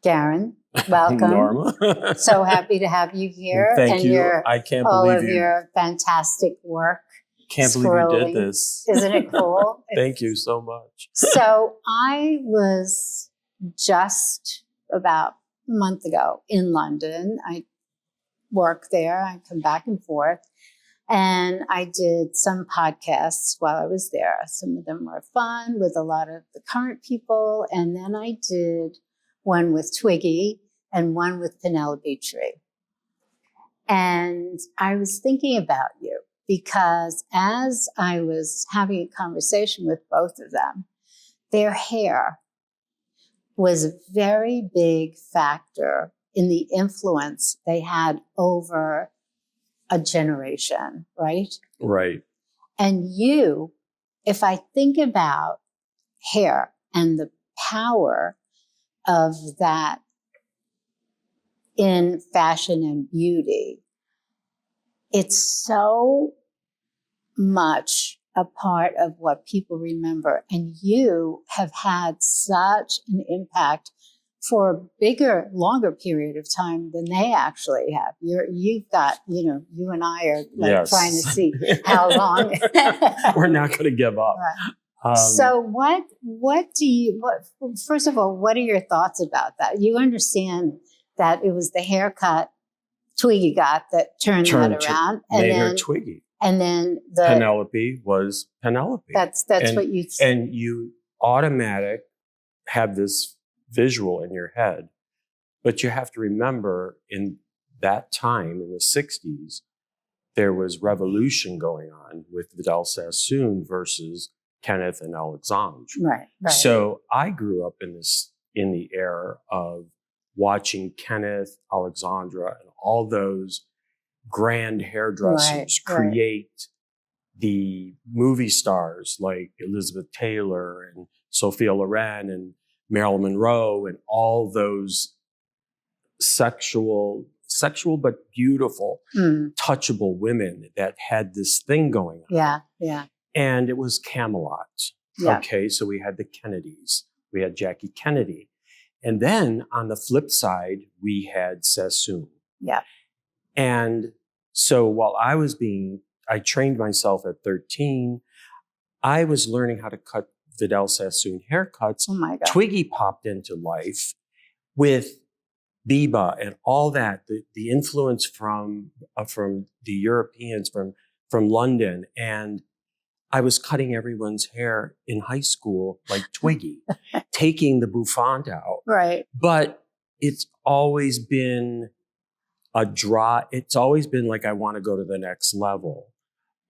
Garren, welcome. Norma. So happy to have you here. Thank you. I can't believe you. Your fantastic work. Can't believe you did this. Isn't it cool? Thank you so much. So I was just about a month ago in London. I work there. I come back and forth. And I did some podcasts while I was there. Some of them were fun with a lot of the current people. And then I did one with Twiggy and one with Penelope Tree. And I was thinking about you because as I was having a conversation with both of them, their hair was a very big factor in the influence they had over a generation, right? Right. And you, if I think about hair and the power of that in fashion and beauty, it's so much a part of what people remember. And you have had such an impact for a bigger, longer period of time than they actually have. You've got, you and I are like trying to see how long. We're not going to give up. Right. So first of all, what are your thoughts about that? You understand that it was the haircut Twiggy got that turned that around. Made her Twiggy. And then Penelope was Penelope. That's what you said. And you automatic have this visual in your head. But you have to remember in that time, in the 60s, there was revolution going on with Vidal Sassoon versus Kenneth and Alexandre. Right. So I grew up in the era of watching Kenneth, Alexandra, and all those grand hairdressers create the movie stars like Elizabeth Taylor and Sophia Loren and Marilyn Monroe and all those sexual but beautiful, touchable women that had this thing going on. Yeah. And it was Camelot. Yeah. Okay, so we had the Kennedys. We had Jackie Kennedy. And then on the flip side, we had Sassoon. Yeah. And so while I trained myself at 13, I was learning how to cut Vidal Sassoon haircuts. Oh my God. Twiggy popped into life with Biba and all that, the influence from the Europeans, from London. And I was cutting everyone's hair in high school like Twiggy, taking the bouffant out. Right. But it's always been it's always been like, I want to go to the next level.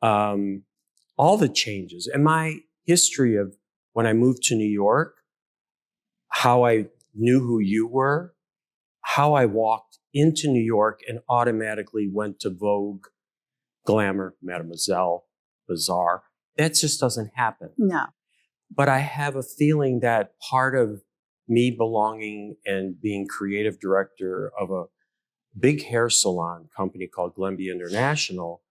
All the changes and my history of when I moved to New York, how I knew who you were, how I walked into New York and automatically went to Vogue, Glamour, Mademoiselle, Bazaar. That just doesn't happen. No. But I have a feeling that part of me belonging and being creative director of a big hair salon company called Glenby International,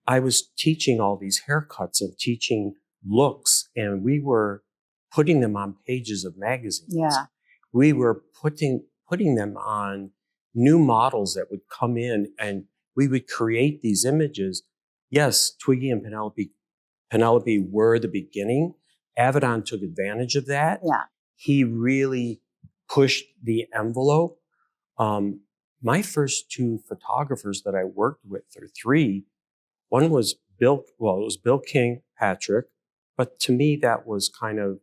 I was teaching all these haircuts and teaching looks, and we were putting them on pages of magazines. Yeah. We were putting them on new models that would come in, and we would create these images. Yes, Twiggy and Penelope were the beginning. Avedon took advantage of that. Yeah. He really pushed the envelope. My first two photographers that I worked with, or three, one was Bill Patrick, but to me that was kind of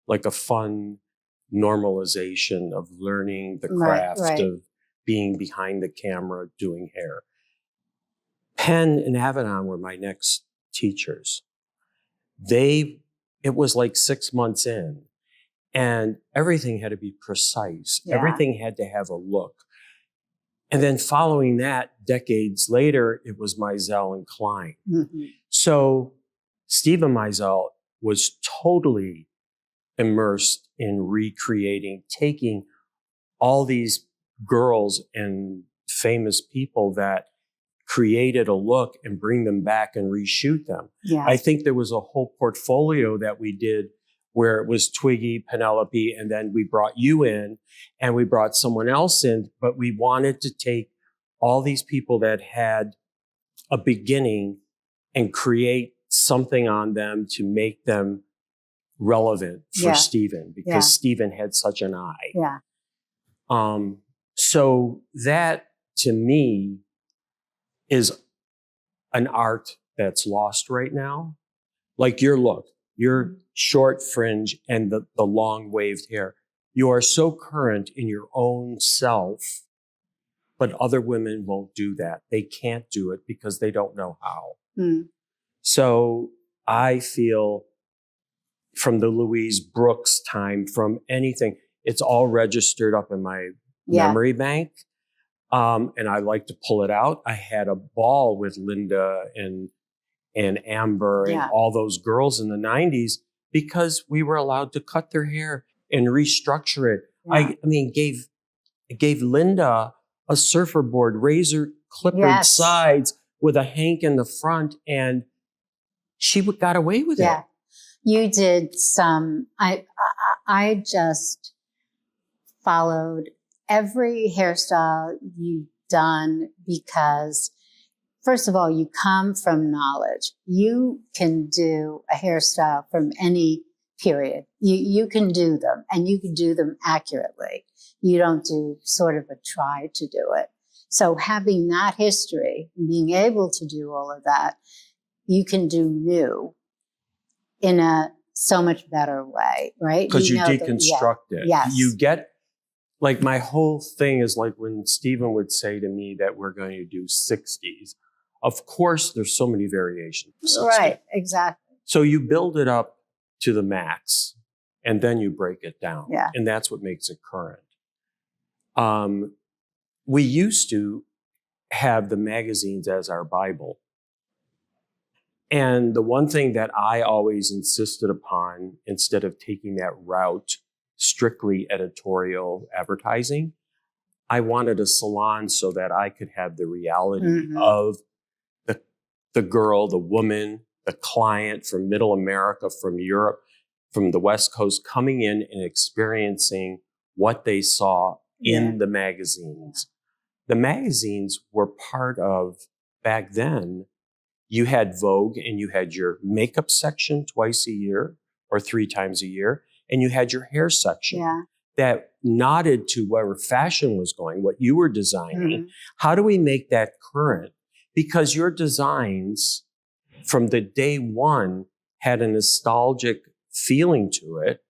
like a fun normalization of learning the craft of being behind the camera doing hair. Penn and Avedon were my next teachers. It was like 6 months in, and everything had to be precise. Yeah. Everything had to have a look. And then following that, decades later, it was Mizell and Klein. Mm-hmm. So Stephen Mizell was totally immersed in recreating, taking all these girls and famous people that created a look and bring them back and reshoot them. Yeah. I think there was a whole portfolio that we did where it was Twiggy, Penelope, and then we brought you in and we brought someone else in, but we wanted to take all these people that had a beginning and create something on them to make them relevant for Stephen, because Stephen had such an eye. Yeah. So that to me is an art that's lost right now. Like your look, your short fringe and the long waved hair. You are so current in your own self, but other women won't do that. They can't do it because they don't know how. So I feel from the Louise Brooks time, from anything, it's all registered up in my memory bank. And I like to pull it out. I had a ball with Linda and Amber and all those girls in the 90s because we were allowed to cut their hair and restructure it. I mean, gave Linda a surfer board, razor clippered sides with a hank in the front, and she got away with it. You did some, I just followed every hairstyle you've done because, first of all, you come from knowledge. You can do a hairstyle from any period. You can do them, and you can do them accurately. You don't do sort of a try to do it. So having that history, being able to do all of that, you can do new in a so much better way, right? Because you deconstruct it. Yes. You get, like, my whole thing is like when Stephen would say to me that we're going to do 60s. Of course, there's so many variations. Right, exactly. So you build it up to the max, and then you break it down. Yeah. And that's what makes it current. We used to have the magazines as our Bible. And the one thing that I always insisted upon, instead of taking that route, strictly editorial advertising, I wanted a salon so that I could have the reality of the girl, the woman, the client from Middle America, from Europe, from the West Coast, coming in and experiencing what they saw in the magazines. The magazines were part of, back then, you had Vogue and you had your makeup section twice a year or 3 times a year, and you had your hair section that nodded to where fashion was going, what you were designing. How do we make that current? Because your designs from the day one had a nostalgic feeling to it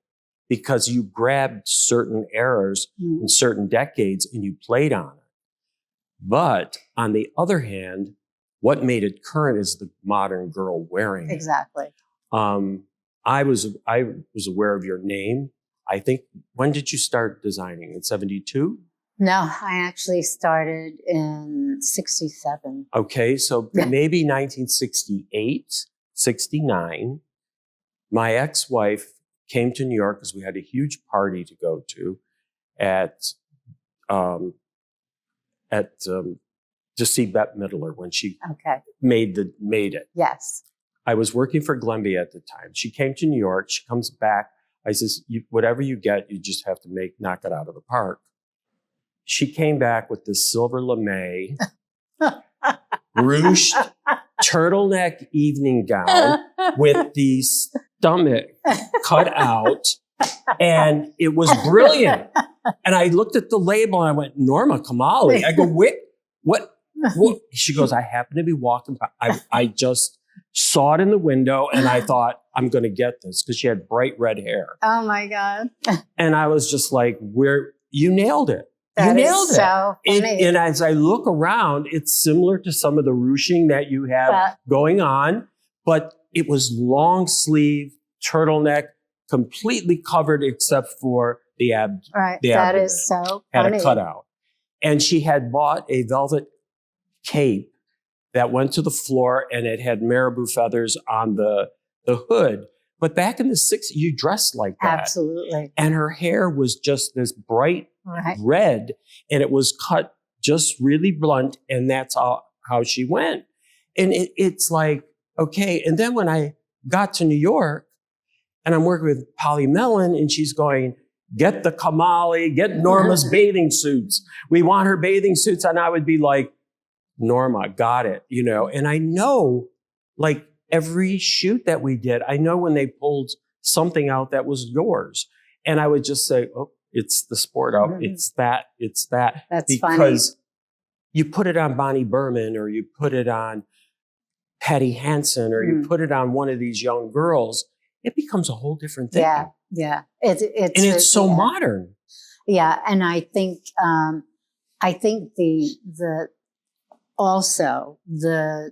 because you grabbed certain eras in certain decades and you played on it. But on the other hand, what made it current is the modern girl wearing it. Exactly. I was aware of your name. I think, when did you start designing? In 72? No, I actually started in 67. Okay, so maybe 1968, 69. My ex-wife came to New York because we had a huge party to go to to see Bette Midler when she made it. Yes. I was working for Glenby at the time. She came to New York. She comes back. I says, whatever you get, you just have to knock it out of the park. She came back with this silver lame, ruched turtleneck evening gown with the stomach cut out. And it was brilliant. And I looked at the label and I went, Norma Kamali. I go, what? She goes, I happen to be walking by. I just saw it in the window and I thought, I'm going to get this, because she had bright red hair. Oh my God. And I was just like, you nailed it. That you nailed is so funny. And as I look around, it's similar to some of the ruching that you have going on, but it was long sleeve, turtleneck, completely covered except for the abdomen. Right. That is so funny. Had a cutout. And she had bought a velvet cape that went to the floor, and it had marabou feathers on the hood. But back in the 60s, you dressed like that. Absolutely. And her hair was just this bright red, and it was cut just really blunt, and that's how she went. And it's like, okay. And then when I got to New York, And I'm working with Polly Mellon, and she's going, get the Kamali, get Norma's bathing suits. We want her bathing suits. And I would be like, Norma, got it, you know. And I know, like, every shoot that we did, I know when they pulled something out that was yours. And I would just say, oh, it's the sport out. It's that. That's because funny. you put it on Bonnie Berman, or you put it on Patty Hansen, or you put it on one of these young girls, it becomes a whole different thing. Yeah. It's so modern. Yeah. And I think the also the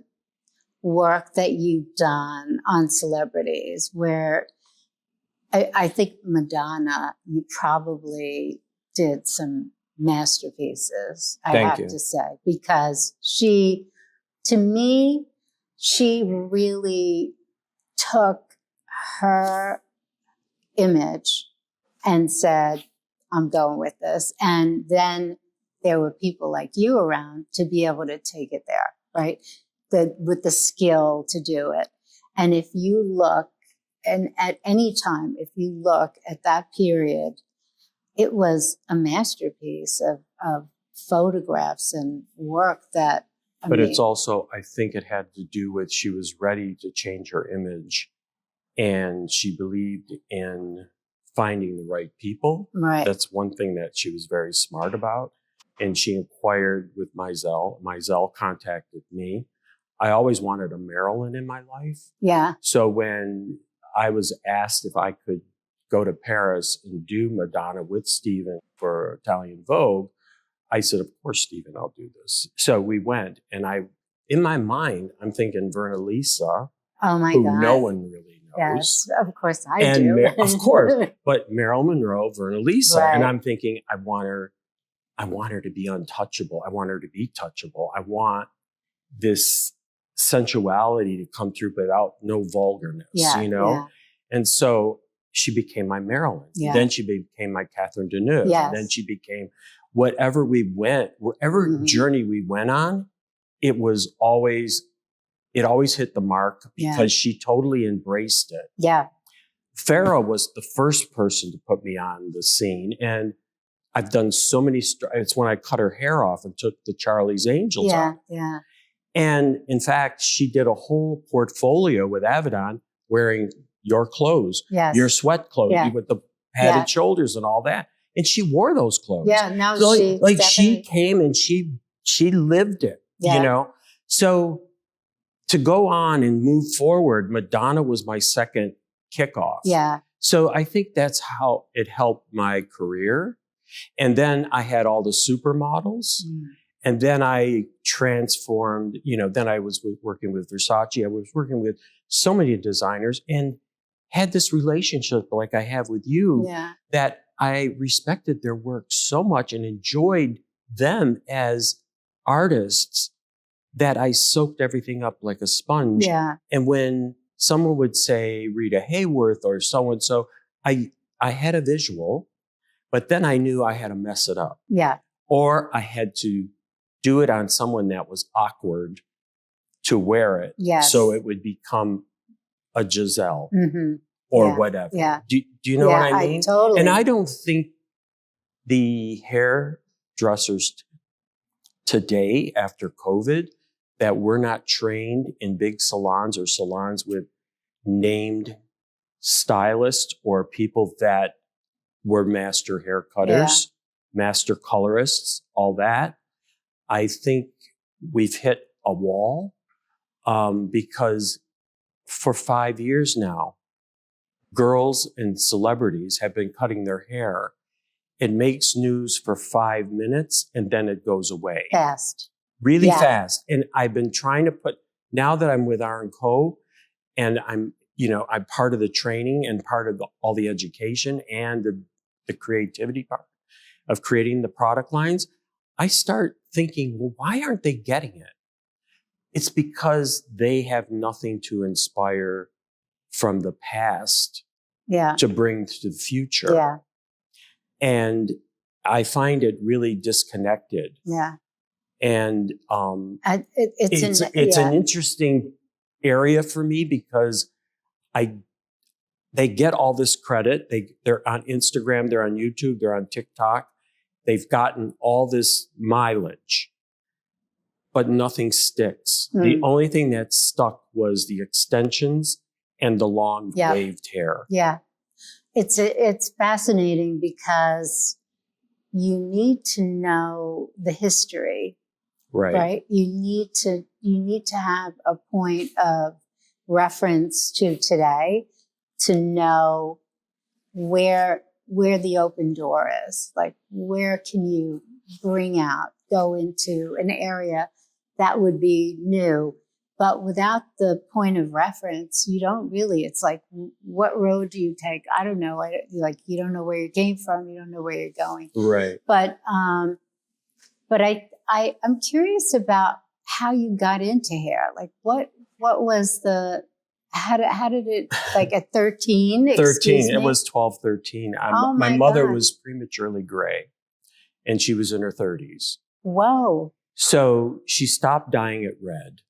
work that you've done on celebrities, where I think Madonna, you probably did some masterpieces, I have to say, because to me, she really took her image and said, I'm going with this. And then there were people like you around to be able to take it there, right? With the skill to do it. And if you look, and at any time, if you look at that period, it was a masterpiece of photographs and work that, But it's also, I think it had to do with, she was ready to change her image, and she believed in finding the right people. Right. That's one thing that she was very smart about. And she inquired with Mizell. Mizell contacted me. I always wanted a Marilyn in my life. Yeah. So when I was asked if I could go to Paris and do Madonna with Steven for Italian Vogue, I said, of course, Steven, I'll do this. So we went, and in my mind, I'm thinking Verna Lisa, who no one really knows. Yes, of course I do. Of course, but Marilyn Monroe, Verna Lisa. Right. And I'm thinking, I want her to be untouchable. I want her to be touchable. I want this sensuality to come through without no vulgarness, you know? Yeah. And so she became my Marilyn. Yeah. Then she became my Catherine Deneuve. Yes. And then she became wherever journey we went on, it always hit the mark because she totally embraced it. Yeah. Farrah was the first person to put me on the scene. And I've done so many, it's when I cut her hair off and took the Charlie's Angels off. Yeah. And in fact, she did a whole portfolio with Avedon wearing your clothes, your sweat clothes, with the padded shoulders and all that. And she wore those clothes. Yeah, now so she came and she lived it, you know? So to go on and move forward, Madonna was my second kickoff. Yeah. So I think that's how it helped my career. And then I had all the supermodels. And then I transformed, then I was working with Versace. I was working with so many designers and had this relationship like I have with you that I respected their work so much and enjoyed them as artists that I soaked everything up like a sponge. Yeah. And when someone would say Rita Hayworth or so-and-so, I had a visual, but then I knew I had to mess it up. Yeah. Or I had to do it on someone that was awkward to wear it. Yes. So it would become a Giselle or whatever. Yeah. Do you know what I mean? Totally. And I don't think the hairdressers today after COVID that we're not trained in big salons or salons with named stylists or people that were master hair cutters, master colorists, all that. I think we've hit a wall because for 5 years now, girls and celebrities have been cutting their hair. It makes news for 5 minutes and then it goes away. Fast. Really fast. And I've been trying to now that I'm with R&Co and I'm part of the training and part of all the education and the creativity part of creating the product lines, I start thinking, well, why aren't they getting it? It's because they have nothing to inspire from the past to bring to the future. Yeah. And I find it really disconnected. Yeah. And it's an interesting area for me because they get all this credit. They're on Instagram, they're on YouTube, they're on TikTok. They've gotten all this mileage, but nothing sticks. The only thing that stuck was the extensions and the long waved hair. Yeah. It's fascinating because you need to know the history, right? You need to have a point of reference to today to know where the open door is. Like, where can you go into an area that would be new, but without the point of reference, you don't really, it's like, what road do you take? I don't know. You don't know where you came from. You don't know where you're going. Right. But I'm curious about how you got into hair. Like, what was how did it, like at 13? 13. It was 12, 13. My mother God. was prematurely gray and she was in her 30s. Whoa. So she stopped dyeing it red.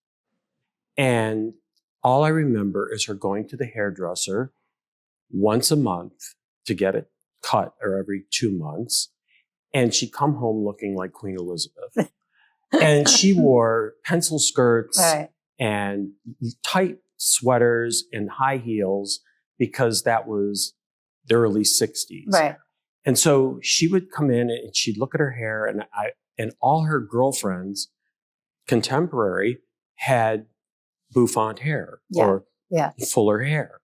And all I remember is her going to the hairdresser once a month to get it cut, or every 2 months. And she'd come home looking like Queen Elizabeth. And she wore pencil skirts and tight sweaters and high heels because that was the early 60s. Right. And so she would come in and she'd look at her hair, and all her girlfriends, contemporary, had bouffant hair or fuller hair.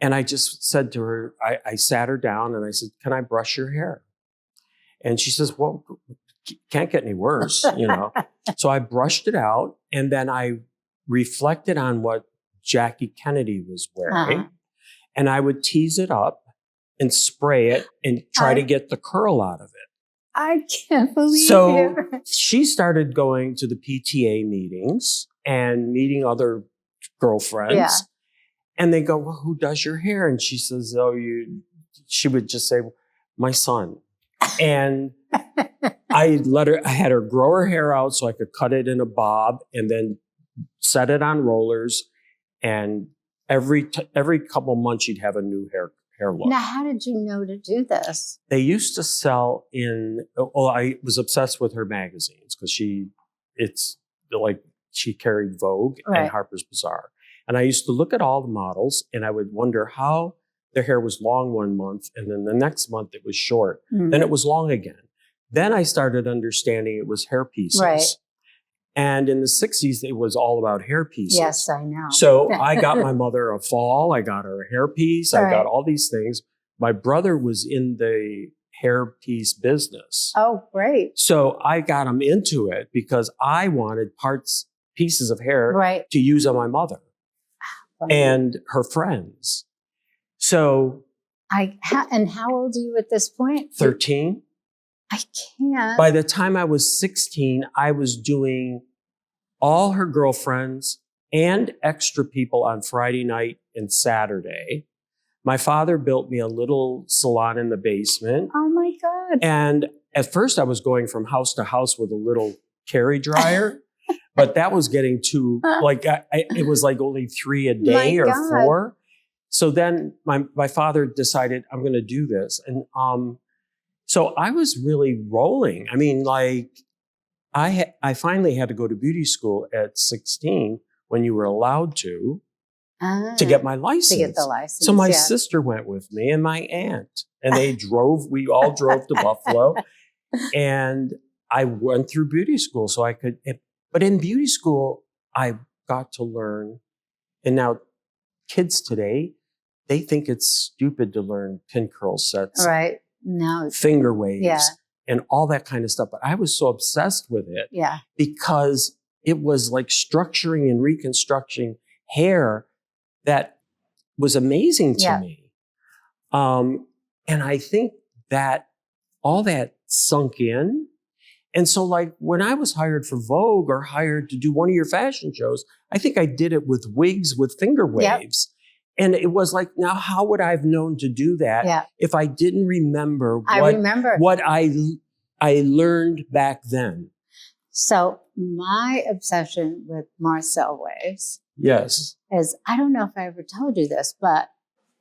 And I just said to her, I sat her down and I said, "Can I brush your hair?" And she says, "Well, can't get any worse, you know." So I brushed it out, and then I reflected on what Jackie Kennedy was wearing, and I would tease it up and spray it and try to get the curl out of it. I can't believe it. So she started going to the PTA meetings and meeting other girlfriends. Yeah. And they go, "Well, who does your hair?" And she says, she would just say, "My son." And I had her grow her hair out so I could cut it in a bob and then set it on rollers. And every couple of months she'd have a new hair look. Now, how did you know to do this? They used to sell I was obsessed with her magazines because she carried Vogue and Harper's Bazaar. And I used to look at all the models and I would wonder how their hair was long one month and then the next month it was short. Then it was long again. Then I started understanding it was hair pieces. Right. And in the 60s, it was all about hair pieces. Yes, I know. So I got my mother a fall. I got her a hairpiece. I got all these things. My brother was in the hairpiece business. Oh, great. So I got him into it because I wanted pieces of hair to use on my mother and her friends. So. And how old are you at this point? 13. I can't. By the time I was 16, I was doing all her girlfriends and extra people on Friday night and Saturday. My father built me a little salon in the basement. Oh my God. And at first I was going from house to house with a little carry dryer, but that was getting too, it was like only 3 a day or 4. So then my father decided, I'm going to do this. And, so I was really rolling. I mean, I finally had to go to beauty school at 16 when you were allowed to get my license. To get the license. So my sister went with me and my aunt, and we all drove to Buffalo, and I went through beauty school so I could, but in beauty school, I got to learn, and now kids today, they think it's stupid to learn pin curl sets. Right. No. Finger waves and all that kind of stuff. But I was so obsessed with it because it was like structuring and reconstructing hair that was amazing to me. And I think that all that sunk in. And so like when I was hired for Vogue or hired to do one of your fashion shows, I think I did it with wigs with finger waves. And it was like, now how would I have known to do that if I didn't remember what I learned back then? So my obsession with Marcel waves Yes. is, I don't know if I ever told you this, but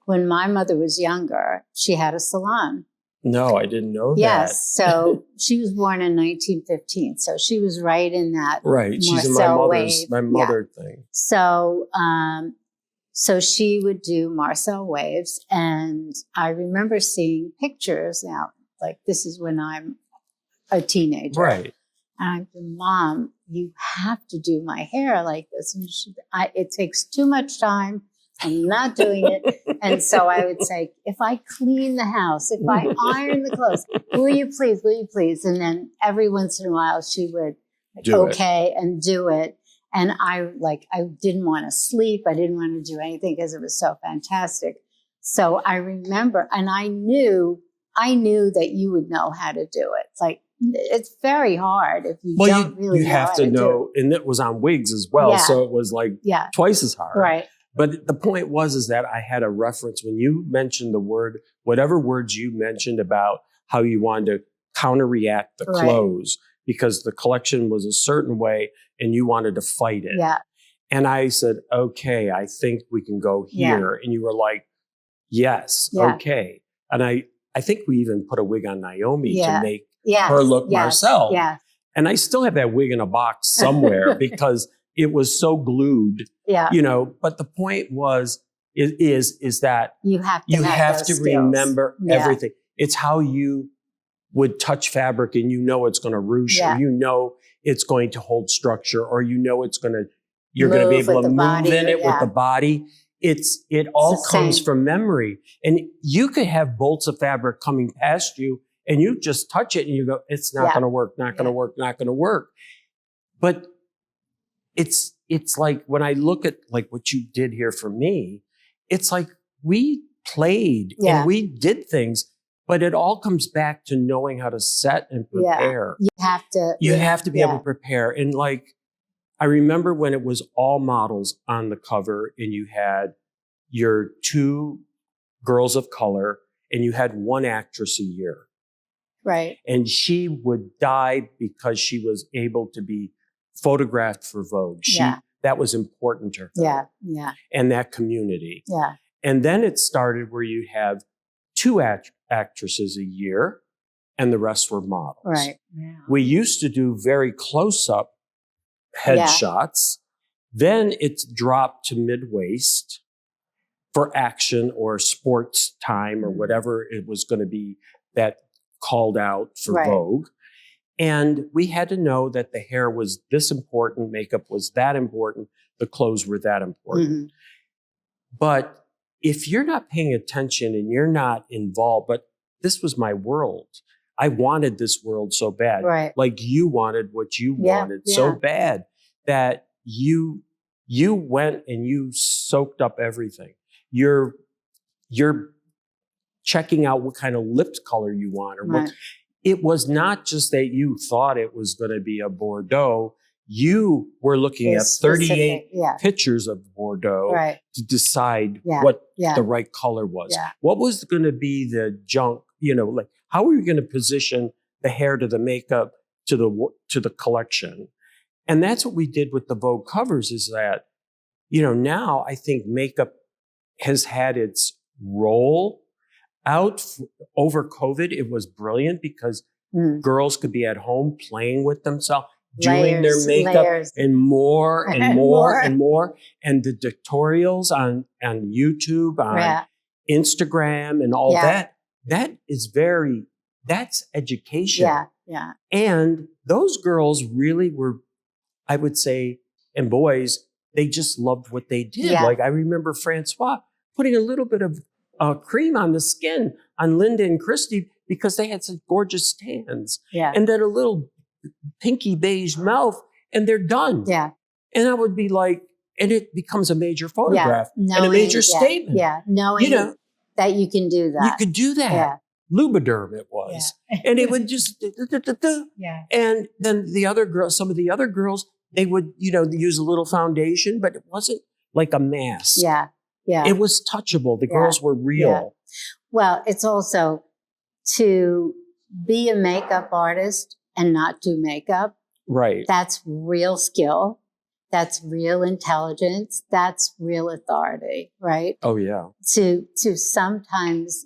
when my mother was younger, she had a salon. No, I didn't know that. Yes. So she was born in 1915. So she was right in that Right. She's in Marcel wave. my mother thing. So, so she would do Marcel waves. And I remember seeing pictures now, like this is when I'm a teenager. Right. And I said, Mom, you have to do my hair like this. And it takes too much time. I'm not doing it. And so I would say, if I clean the house, if I iron the clothes, will you please? And then every once in a while she would and do it. And I didn't want to sleep. I didn't want to do anything because it was so fantastic. So I remember, and I knew that you would know how to do it. Like, it's very hard if you don't really know. You have to know, and it was on wigs as well. Yeah. So it was like twice as hard. Right. But the point is that I had a reference when you mentioned the word, whatever words you mentioned about how you wanted to counter-react the clothes because the collection was a certain way and you wanted to fight it. Yeah. And I said, okay, I think we can go here. And you were like, yes, okay. And I think we even put a wig on Naomi to make her look Marcel. Yeah. And I still have that wig in a box somewhere because it was so glued, you know, but the point is that you have to remember everything. It's how you would touch fabric and you know it's going to ruche, or you know it's going to hold structure, or you know you're going to be able to move in it with the body. It all comes from memory. And you could have bolts of fabric coming past you and you just touch it and you go, it's not going to work, not going to work, not going to work. But it's like when I look at like what you did here for me, it's like we played and we did things, but it all comes back to knowing how to set and prepare. You have to be able to prepare. And like, I remember when it was all models on the cover and you had your 2 girls of color and you had 1 actress a year. Right. And she would die because she was able to be photographed for Vogue. That was important to her. Yeah. And that community. Yeah. And then it started where you have 2 actresses a year and the rest were models. Right. Yeah. We used to do very close-up headshots. Then it's dropped to mid-waist for action or sports time or whatever it was going to be that called out for Vogue. And we had to know that the hair was this important, makeup was that important, the clothes were that important. Mm-hmm. But if you're not paying attention and you're not involved, but this was my world. I wanted this world so bad. Right. Like you wanted what you wanted so bad that you went and you soaked up everything. You're checking out what kind of lip color you want or what. It was not just that you thought it was going to be a Bordeaux. You were looking at 38 pictures of Bordeaux to decide what the right color was. Yeah. What was going to be the junk, like how were you going to position the hair to the makeup to the collection? And that's what we did with the Vogue covers is that, now I think makeup has had its role out over COVID. It was brilliant because girls could be at home playing with themselves, doing their makeup and more and more and more. And the tutorials on YouTube, on Instagram and all that is that's education. Yeah. And those girls really were, I would say, and boys, they just loved what they did. Yeah. Like I remember Francois putting a little bit of cream on the skin on Linda and Christy because they had such gorgeous tans. Yeah. And then a little pinky beige mouth and they're done. Yeah. And I would be like, and it becomes a major photograph and a major statement. Yeah. Knowing that you can do that. You could do that. Yeah. Lubriderm it was. Yeah. And it would just, and then some of the other girls, they would, use a little foundation, but it wasn't like a mask. Yeah. Yeah. It was touchable. The girls were real. Yeah. Well, it's also to be a makeup artist and not do makeup Right. That's real skill. That's real intelligence. That's real authority, right? Oh, yeah. To sometimes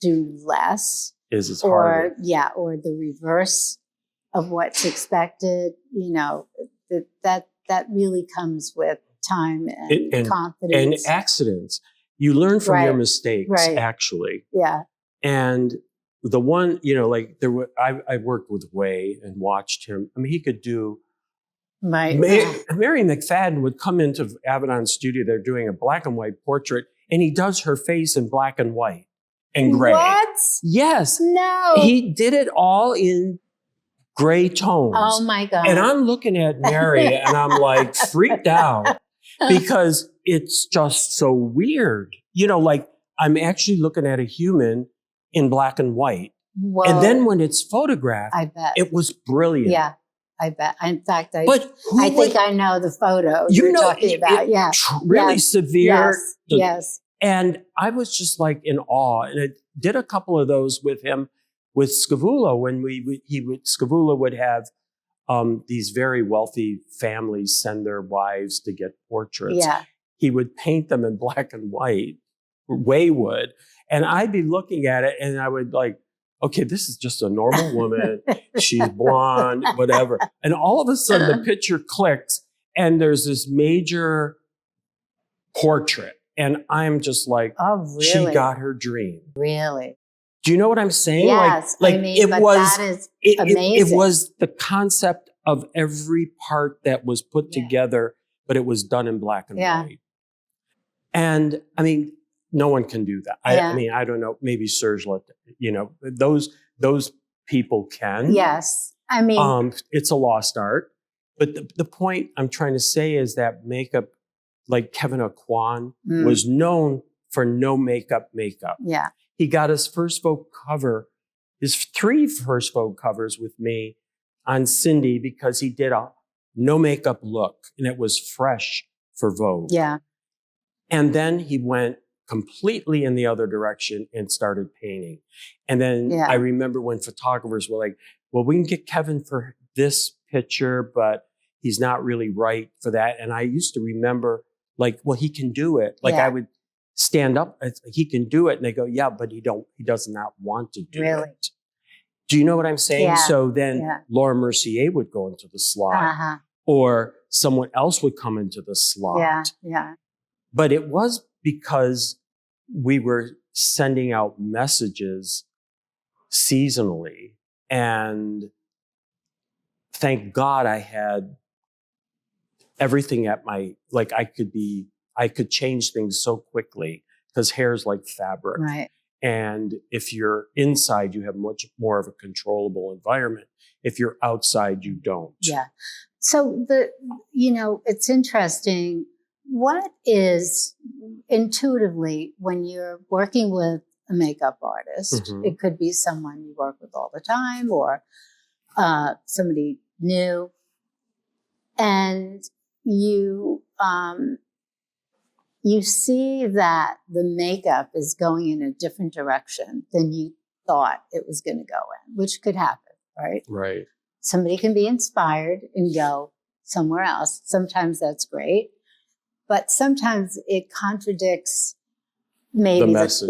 do less Is harder. or the reverse of what's expected, that really comes with time and confidence. And accidents. You learn from your mistakes, actually. Yeah. And the one, like I worked with Way and watched him. I mean, he could do. Right. Mary McFadden would come into Avedon's studio. They're doing a black and white portrait, and he does her face in black and white and gray. What? Yes. No. He did it all in gray tones. Oh my God. And I'm looking at Mary and I'm like freaked out because it's just so weird. Like I'm actually looking at a human in black and white. Whoa. And then when it's photographed, I bet it was brilliant. Yeah, I bet. In fact, I think I know the photo you're talking about. Yeah. Really severe. Yes. And I was just like in awe. And I did a couple of those with him, with Scavullo, when Scavullo would have these very wealthy families send their wives to get portraits. Yeah. He would paint them in black and white, Way would. And I'd be looking at it and I would like, okay, this is just a normal woman. She's blonde, whatever. And all of a sudden the picture clicks and there's this major portrait. And I'm just like, oh, really? She got her dream. Really? Do you know what I'm saying? Yes. Like that is amazing. It was the concept of every part that was put together, but it was done in black and white. And I mean, no one can do that. I mean, I don't know, maybe Serge, those people can. Yes. I mean, it's a lost art. But the point I'm trying to say is that makeup, like Kevin Aquan, was known for no makeup. Yeah. He got his first Vogue cover, his 3 first Vogue covers with me on Cindy because he did a no makeup look and it was fresh for Vogue. Yeah. And then he went completely in the other direction and started painting. And then I remember when photographers were like, well, we can get Kevin for this picture, but he's not really right for that. And I used to remember like, well, he can do it. Like I would stand up, he can do it. And they go, yeah, but he does not want to do it. Do you know what I'm saying? Yeah. So then Laura Mercier would go into the slot or someone else would come into the slot. Yeah. Yeah. But it was because we were sending out messages seasonally. And thank God I had everything at my, like I could change things so quickly because hair's like fabric. Right. And if you're inside, you have much more of a controllable environment. If you're outside, you don't. Yeah. So it's interesting. What is intuitively when you're working with a makeup artist, it could be someone you work with all the time or somebody new, and you see that the makeup is going in a different direction than you thought it was going to go in, which could happen, right? Right. Somebody can be inspired and go somewhere else. Sometimes that's great, but sometimes it contradicts maybe the message.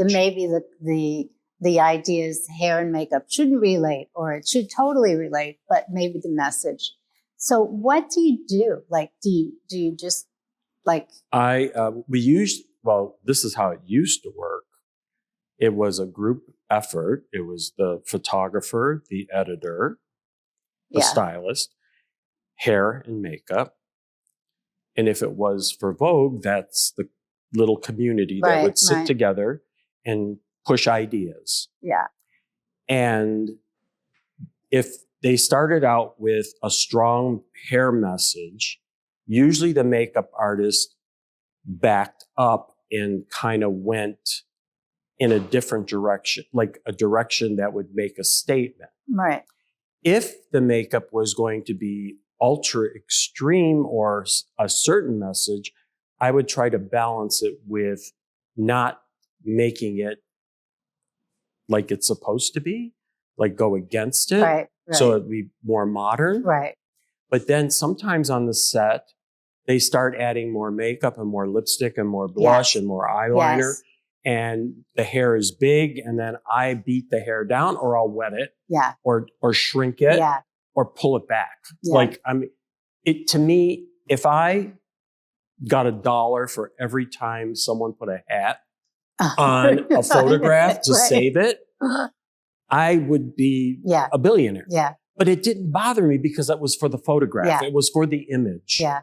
The ideas hair and makeup shouldn't relate, or it should totally relate, but maybe the message. So what do you do? Like, do you just like? This is how it used to work. It was a group effort. It was the photographer, the editor, the stylist, hair and makeup. And if it was for Vogue, that's the little community that would sit together and push ideas. Yeah. And if they started out with a strong hair message, usually the makeup artist backed up and kind of went in a different direction, like a direction that would make a statement. Right. If the makeup was going to be ultra extreme or a certain message, I would try to balance it with not making it like it's supposed to be, like go against it. Right. So it'd be more modern. Right. But then sometimes on the set, they start adding more makeup and more lipstick and more blush and more eyeliner. Yes. And the hair is big, and then I beat the hair down, or I'll wet it, or shrink it, or pull it back. Like to me, if I got $1 for every time someone put a hat on a photograph to save it, I would be a billionaire. Yeah. But it didn't bother me because that was for the photograph. It was for the image. Yeah.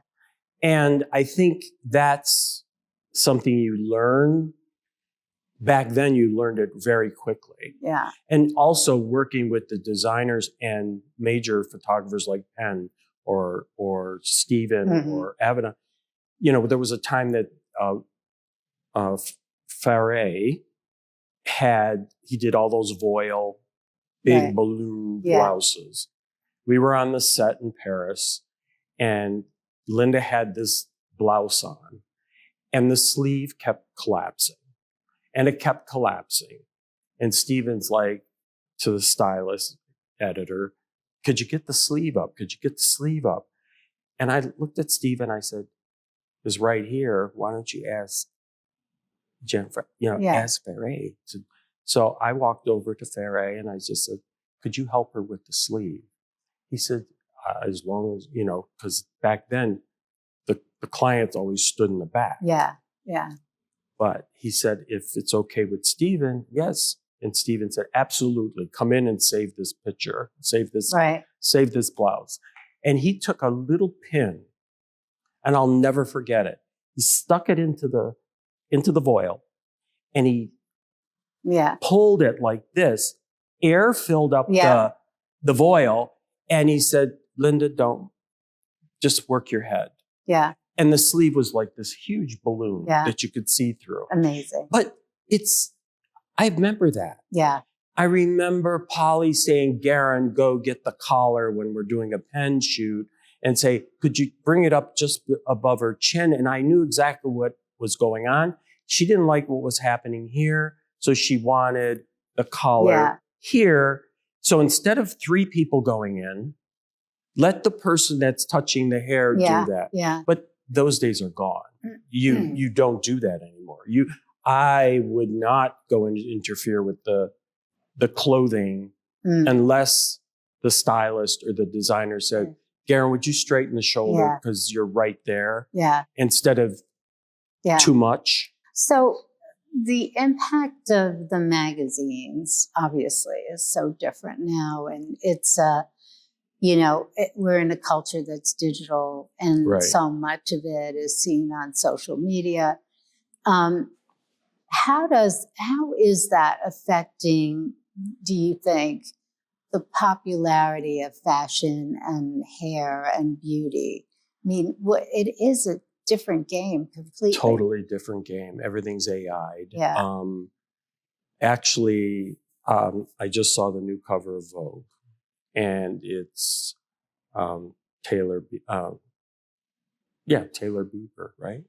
And I think that's something you learn. Back then, you learned it very quickly. Yeah. And also working with the designers and major photographers like Penn or Steven or Avena. You know, there was a time that Farré he did all those voile, big balloon blouses. We were on the set in Paris, and Linda had this blouse on, and the sleeve kept collapsing, and it kept collapsing. And Steven's like to the stylist editor, could you get the sleeve up? Could you get the sleeve up? And I looked at Steven, I said, it's right here. Why don't you ask Jennifer, ask Farré. So I walked over to Farré and I just said, could you help her with the sleeve? He said, as long as, because back then the clients always stood in the back. Yeah. Yeah. But he said, if it's okay with Steven, yes. And Steven said, absolutely. Come in and save this picture. Save this blouse. And he took a little pin, and I'll never forget it. He stuck it into the voile, and he pulled it like this. Air filled up the voile, and he said, Linda, don't. Just work your head. Yeah. And the sleeve was like this huge balloon that you could see through. Amazing. But I remember that. Yeah. I remember Polly saying, Garren, go get the collar when we're doing a pen shoot, and say, could you bring it up just above her chin? And I knew exactly what was going on. She didn't like what was happening here, so she wanted the collar here. So instead of 3 people going in, let the person that's touching the hair do that. Yeah. But those days are gone. You don't do that anymore. I would not go and interfere with the clothing unless the stylist or the designer said, Garren, would you straighten the shoulder because you're right there? Yeah. Instead of too much. So the impact of the magazines obviously is so different now, and it's we're in a culture that's digital, and so much of it is seen on social media. How is that affecting, do you think, the popularity of fashion and hair and beauty? I mean, it is a different game completely. Totally different game. Everything's AI'd. Yeah. Actually, I just saw the new cover of Vogue, and it's Taylor Bieber, right?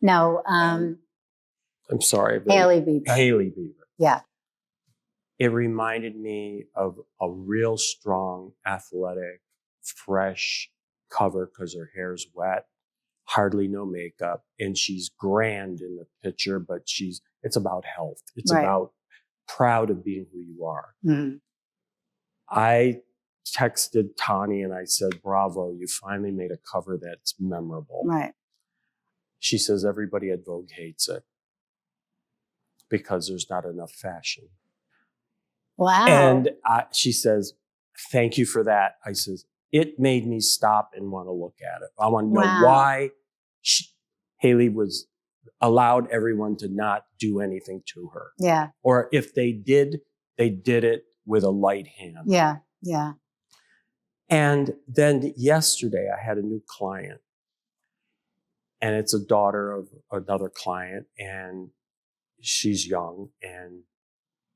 No, I'm sorry. Hailey Bieber. Hailey Bieber. Yeah. It reminded me of a real strong, athletic, fresh cover because her hair's wet, hardly no makeup, and she's grand in the picture, but it's about health. It's about proud of being who you are. Mm-hmm. I texted Tani and I said, bravo, you finally made a cover that's memorable. Right. She says everybody at Vogue hates it because there's not enough fashion. Wow. And she says, thank you for that. I says, it made me stop and want to look at it. I want to know why Hailey was allowed everyone to not do anything to her. Yeah. Or if they did it with a light hand. Yeah. Yeah. And then yesterday I had a new client, and it's a daughter of another client, and she's young, and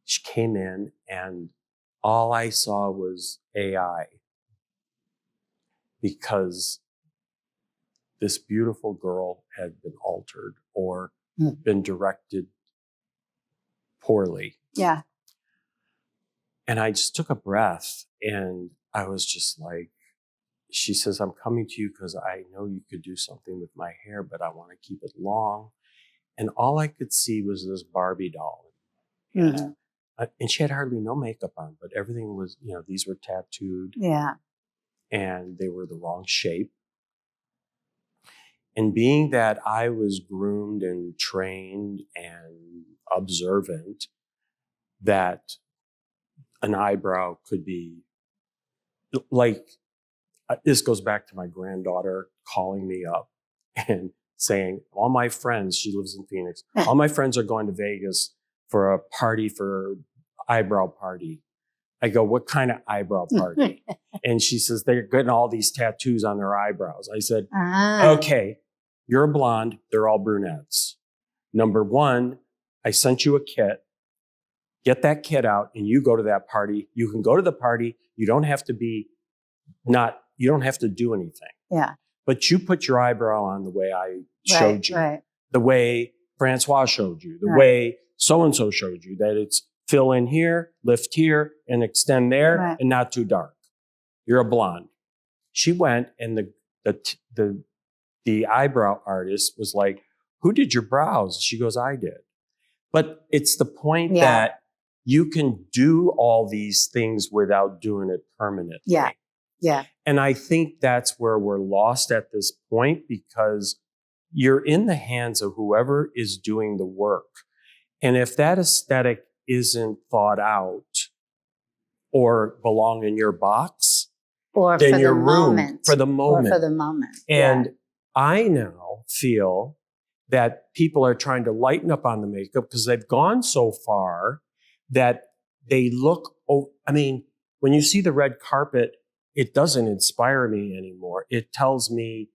she came in and all I saw was AI, because this beautiful girl had been altered or been directed poorly. Yeah. And I just took a breath, and I was just like, she says, I'm coming to you because I know you could do something with my hair, but I want to keep it long. And all I could see was this Barbie doll. Mm-hmm. And she had hardly no makeup on, but everything was, these were tattooed. Yeah. And they were the wrong shape. And being that I was groomed and trained and observant that an eyebrow could be like, this goes back to my granddaughter calling me up and saying, all my friends, she lives in Phoenix, all my friends are going to Vegas for a party for eyebrow party. I go, what kind of eyebrow party? And she says, they're getting all these tattoos on their eyebrows. I said, okay, you're a blonde. They're all brunettes. Number one, I sent you a kit. Get that kit out and you go to that party. You can go to the party. You don't have to you don't have to do anything. Yeah. But you put your eyebrow on the way I showed you, right. the way Francois showed you, the way so-and-so showed you, that it's fill in here, lift here, and extend there, and not too dark. You're a blonde. She went, and the eyebrow artist was like, who did your brows? She goes, I did. But it's the point that you can do all these things without doing it permanently. Yeah. Yeah. And I think that's where we're lost at this point, because you're in the hands of whoever is doing the work. And if that aesthetic isn't thought out or belong in your box, or then for your the room moment. for the moment. Or for the moment. And I now feel that people are trying to lighten up on the makeup because they've gone so far that they look, when you see the red carpet, it doesn't inspire me anymore. It tells me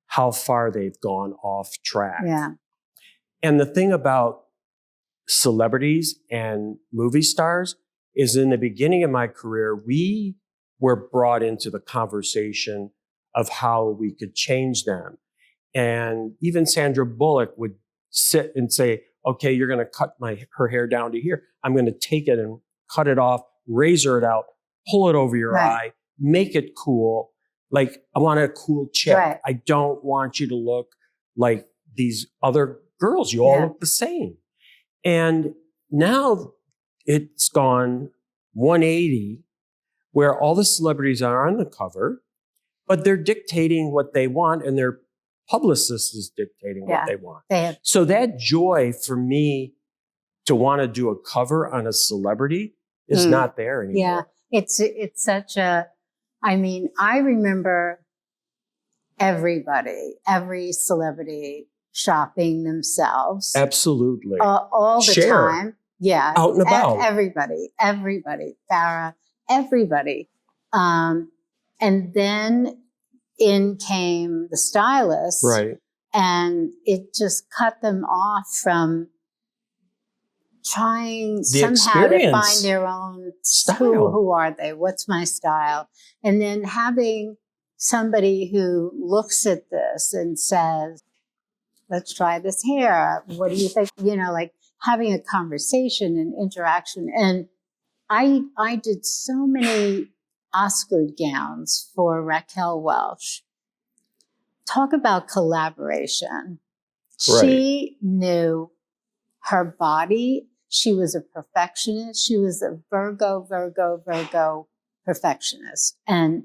how far they've gone off track. Yeah. And the thing about celebrities and movie stars is, in the beginning of my career, we were brought into the conversation of how we could change them. And even Sandra Bullock would sit and say, okay, you're going to cut her hair down to here. I'm going to take it and cut it off, razor it out, pull it over your eye, make it cool. Like, I want a cool chick. Right. I don't want you to look like these other girls. You all look the same. And now it's gone 180, where all the celebrities are on the cover, but they're dictating what they want, and their publicist is dictating what they want. So that joy for me to want to do a cover on a celebrity is not there anymore. Yeah, it's such a, I remember every celebrity shopping themselves. Absolutely. All the time. Yeah. Out and about. Everybody, Farrah, everybody. And then in came the stylist. Right. And it just cut them off from trying somehow to find their own style. Who are they? What's my style? And then having somebody who looks at this and says, let's try this hair. What do you think? Like having a conversation and interaction. And I did so many Oscar gowns for Raquel Welch. Talk about collaboration. Right. She knew her body. She was a perfectionist. She was a Virgo perfectionist. And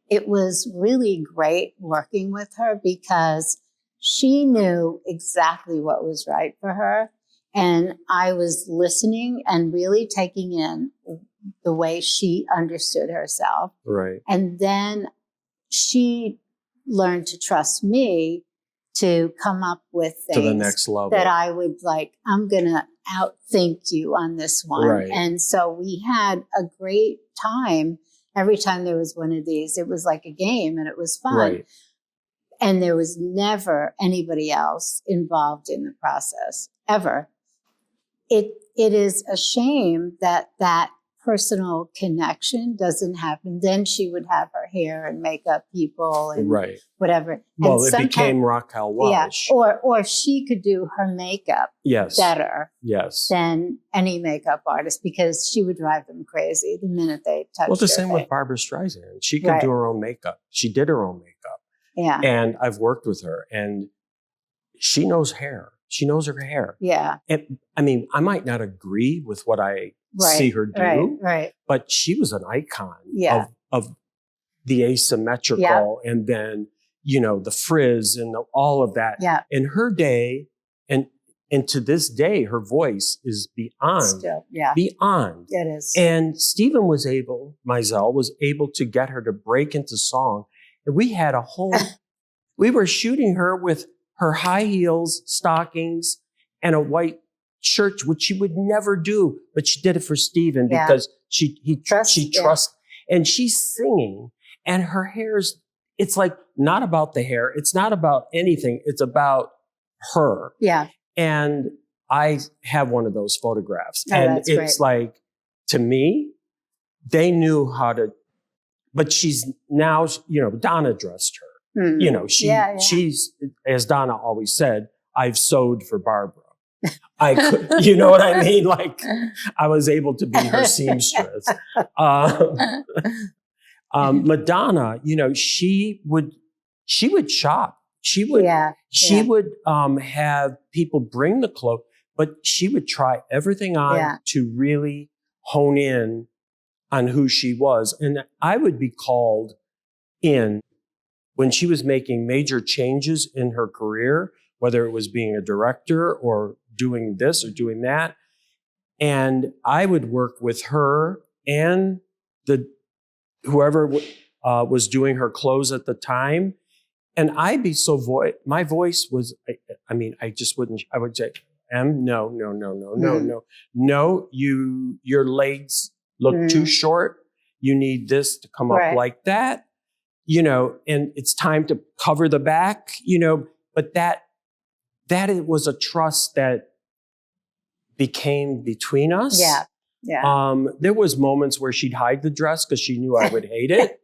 it was really great working with her because she knew exactly what was right for her. And I was listening and really taking in the way she understood herself. Right. And then she learned to trust me to come up with things to the next level that I would like, I'm going to outthink you on this one. Right. And so we had a great time. Every time there was one of these, it was like a game and it was fun. Right. And there was never anybody else involved in the process, ever. It is a shame that personal connection doesn't happen. Then she would have her hair and makeup people and Right. whatever. Well, and it became Raquel Welch. or she could do her makeup Yes. better Yes. than any makeup artist because she would drive them crazy the minute they touched Well, the her same face. with Barbara Streisand. She could do her own makeup. She did her own makeup. Yeah. And I've worked with her, and she knows hair. She knows her hair. Yeah. And, I mean, I might not agree with what I see her do, Right. but she was an icon of the asymmetrical and then, you know, the frizz and all of that. Yeah. In her day, and to this day, her voice is beyond. Still, beyond. It is. And Stephen Meisel was able to get her to break into song. And we had a whole, we were shooting her with her high heels, stockings, and a white shirt, which she would never do, but she did it for Stephen because she trusts. And she's singing, and her hair's, it's like not about the hair. It's not about anything. It's about her. Yeah. And I have one of those photographs. Oh, and that's it's great. like, to me, they knew how to, but she's now, you know, Donna dressed her. Mm. You know, she's, as Donna always said, I've sewed for Barbara. I could, you know what I mean? Like, I was able to be her seamstress. Madonna, you know, she would shop. She would have people bring the clothes, but she would try everything on to really hone in on who she was. And I would be called in when she was making major changes in her career, whether it was being a director or doing this or doing that. And I would work with her and whoever was doing her clothes at the time. And I'd be so my voice was, I mean, I just wouldn't, I would say, no, your legs look too short. You need this to come up like that. You know, and it's time to cover the back, you know, but that it was a trust that became between us. Yeah. Yeah. There was moments where she'd hide the dress because she knew I would hate it.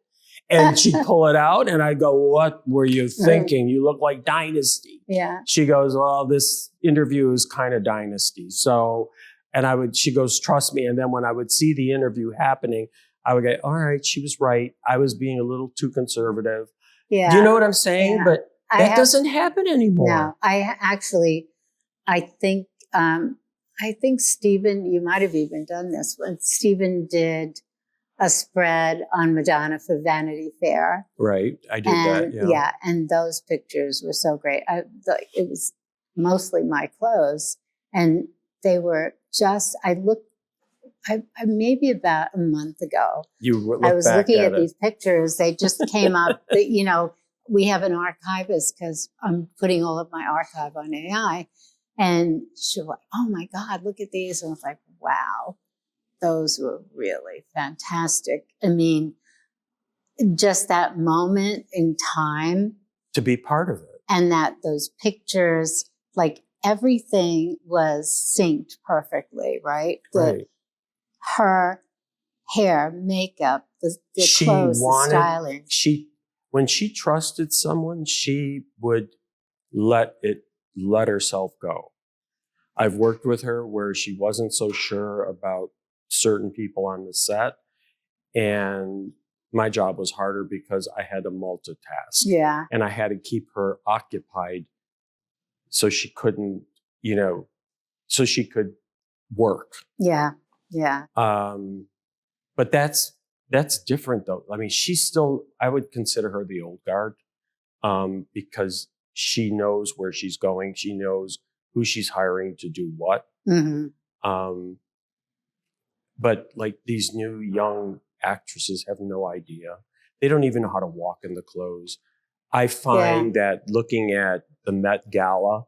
And she'd pull it out and I'd go, what were you thinking? You look like Dynasty. Yeah. She goes, well, this interview is kind of Dynasty. So, and she goes, trust me. And then when I would see the interview happening, I would go, all right, she was right. I was being a little too conservative. Yeah. Do you know what I'm saying? Yeah. But that doesn't happen anymore. No, I think Stephen, you might have even done this when Stephen did a spread on Madonna for Vanity Fair. Right. I did that. Yeah. Yeah. And those pictures were so great. It was mostly my clothes and they were just, maybe about a month ago, I was looking at these pictures. They just came up. You know, we have an archivist because I'm putting all of my archive on AI. And she was like, oh my God, look at these. And I was like, wow, those were really fantastic. I mean, just that moment in time. To be part of it. And that those pictures, like everything was synced perfectly, right? Right. Her hair, makeup, the clothes, the styling. When she trusted someone, she would let herself go. I've worked with her where she wasn't so sure about certain people on the set. And my job was harder because I had to multitask. Yeah. And I had to keep her occupied so she couldn't, you know, so she could work. Yeah. Yeah. But that's different though. I mean, I would consider her the old guard, because she knows where she's going. She knows who she's hiring to do what. Mm-hmm. But like these new young actresses have no idea. They don't even know how to walk in the clothes. I find that looking at the Met Gala,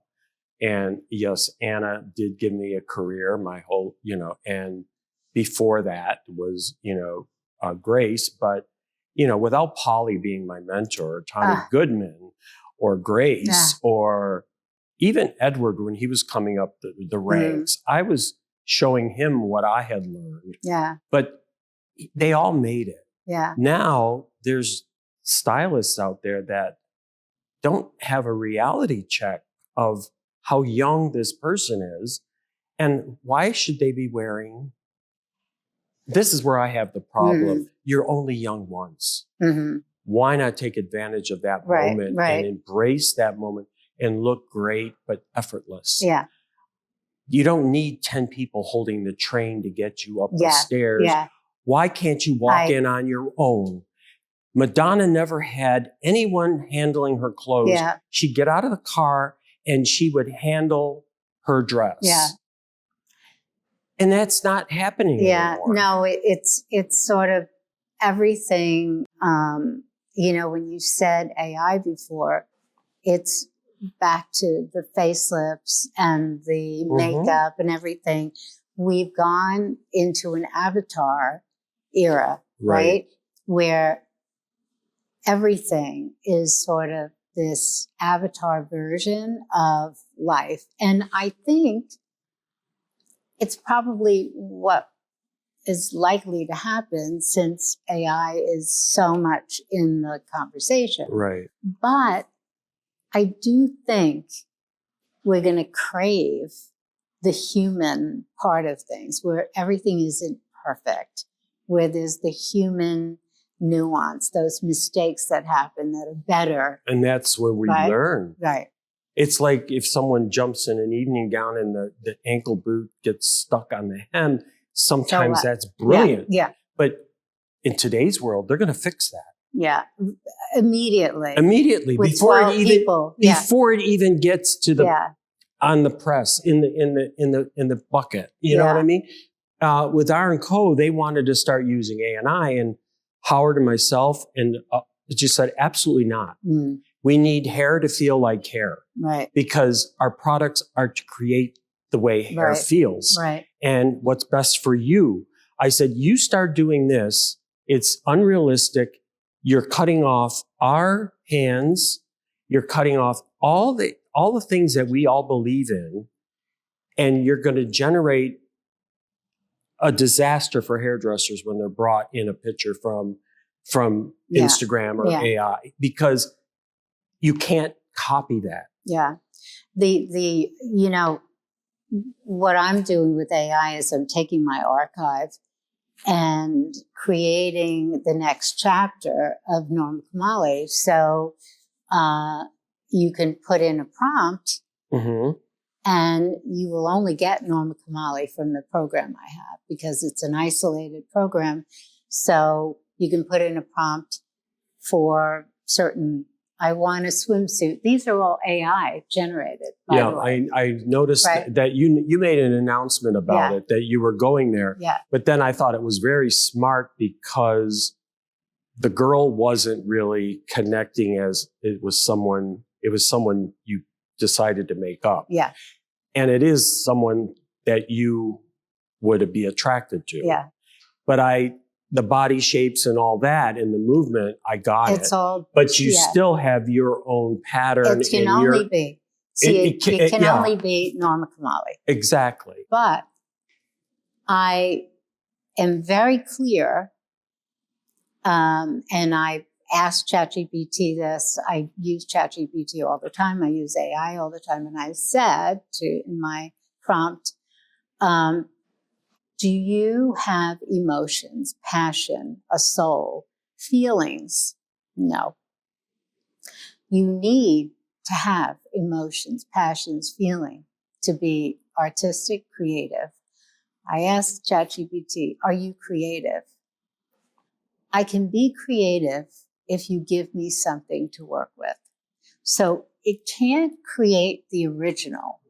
and yes, Anna did give me a career, my whole, you know, and before that was, you know, Grace, but, you know, without Polly being my mentor, or Tommy Goodman, or Grace, or even Edward when he was coming up the ranks, I was showing him what I had learned. Yeah. But they all made it. Yeah. Now there's stylists out there that don't have a reality check of how young this person is and why should they be wearing. This is where I have the problem. You're only young once. Mm-hmm. Why not take advantage of that moment and embrace that moment and look great, but effortless? Yeah. You don't need 10 people holding the train to get you up the stairs. Yeah. Why can't you walk in on your own? Madonna never had anyone handling her clothes. Yeah. She'd get out of the car and she would handle her dress. Yeah. And that's not happening anymore. No, it's sort of everything. When you said AI before, it's back to the facelifts and the makeup and everything. We've gone into an avatar era, right? Where everything is sort of this avatar version of life. And I think it's probably what is likely to happen since AI is so much in the conversation. Right. But I do think we're going to crave the human part of things where everything isn't perfect, where there's the human nuance, those mistakes that happen that are better. And that's where we learn. Right. It's like if someone jumps in an evening gown and the ankle boot gets stuck on the hem, sometimes that's brilliant. Yeah. But in today's world, they're going to fix that. Yeah. Immediately. With before it even gets to the on the press in the bucket. You know what I mean? With R&Co, they wanted to start using AI, and Howard and myself and just said absolutely not. We need hair to feel like hair. Right. Because our products are to create the way hair feels. Right. And what's best for you. I said, you start doing this, it's unrealistic. You're cutting off our hands. You're cutting off all the things that we all believe in. And you're going to generate a disaster for hairdressers when they're brought in a picture from Instagram or AI, because you can't copy that. Yeah. What I'm doing with AI is I'm taking my archive and creating the next chapter of Norma Kamali. So you can put in a prompt and you will only get Norma Kamali from the program I have because it's an isolated program. So you can put in a prompt for certain, I want a swimsuit. These are all AI generated. I noticed that you made an announcement about it, that you were going there. Yeah. But then I thought it was very smart because the girl wasn't really connecting as it was someone you decided to make up. Yeah. And it is someone that you would be attracted to. Yeah. But the body shapes and all that and the movement, I got it. It's all, but you still have your own pattern. It can only be. See, it can only be Norma Kamali. Exactly. But I am very clear, and I asked ChatGPT this. I use ChatGPT all the time. I use AI all the time. And I said in my prompt, do you have emotions, passion, a soul, feelings? No. You need to have emotions, passions, feeling to be artistic, creative. I asked ChatGPT, are you creative? I can be creative if you give me something to work with. So it can't create the original,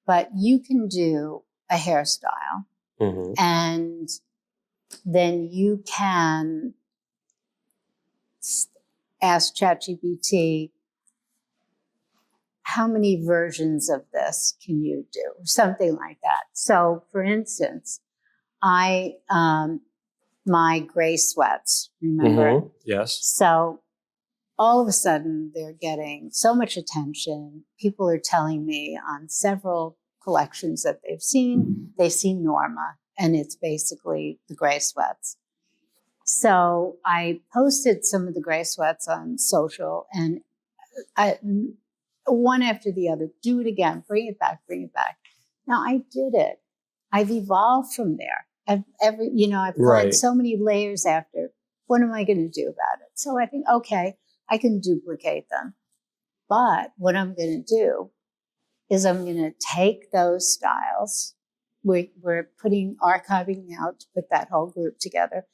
but you can do a hairstyle. And then you can ask ChatGPT, how many versions of this can you do? Something like that. So for instance, my gray sweats, remember? Yes. So all of a sudden they're getting so much attention. People are telling me on several collections that they've seen Norma, and it's basically the gray sweats. So I posted some of the gray sweats on social, and one after the other, do it again, bring it back, bring it back. Now I did it. I've evolved from there. I've gone so many layers after. What am I going to do about it? So I think, okay, I can duplicate them. But what I'm going to do is I'm going to take those styles. We're archiving now to put that whole group together.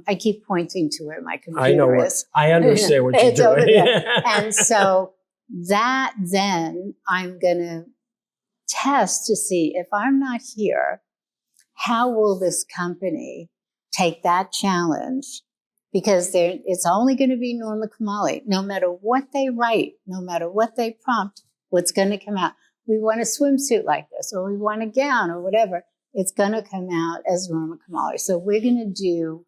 I keep pointing to where my computer is. I understand what you're doing. And so that then I'm going to test to see if I'm not here, how will this company take that challenge? Because it's only going to be Norma Kamali. No matter what they write, no matter what they prompt, what's going to come out. We want a swimsuit like this, or we want a gown or whatever. It's going to come out as Norma Kamali. So we're going to do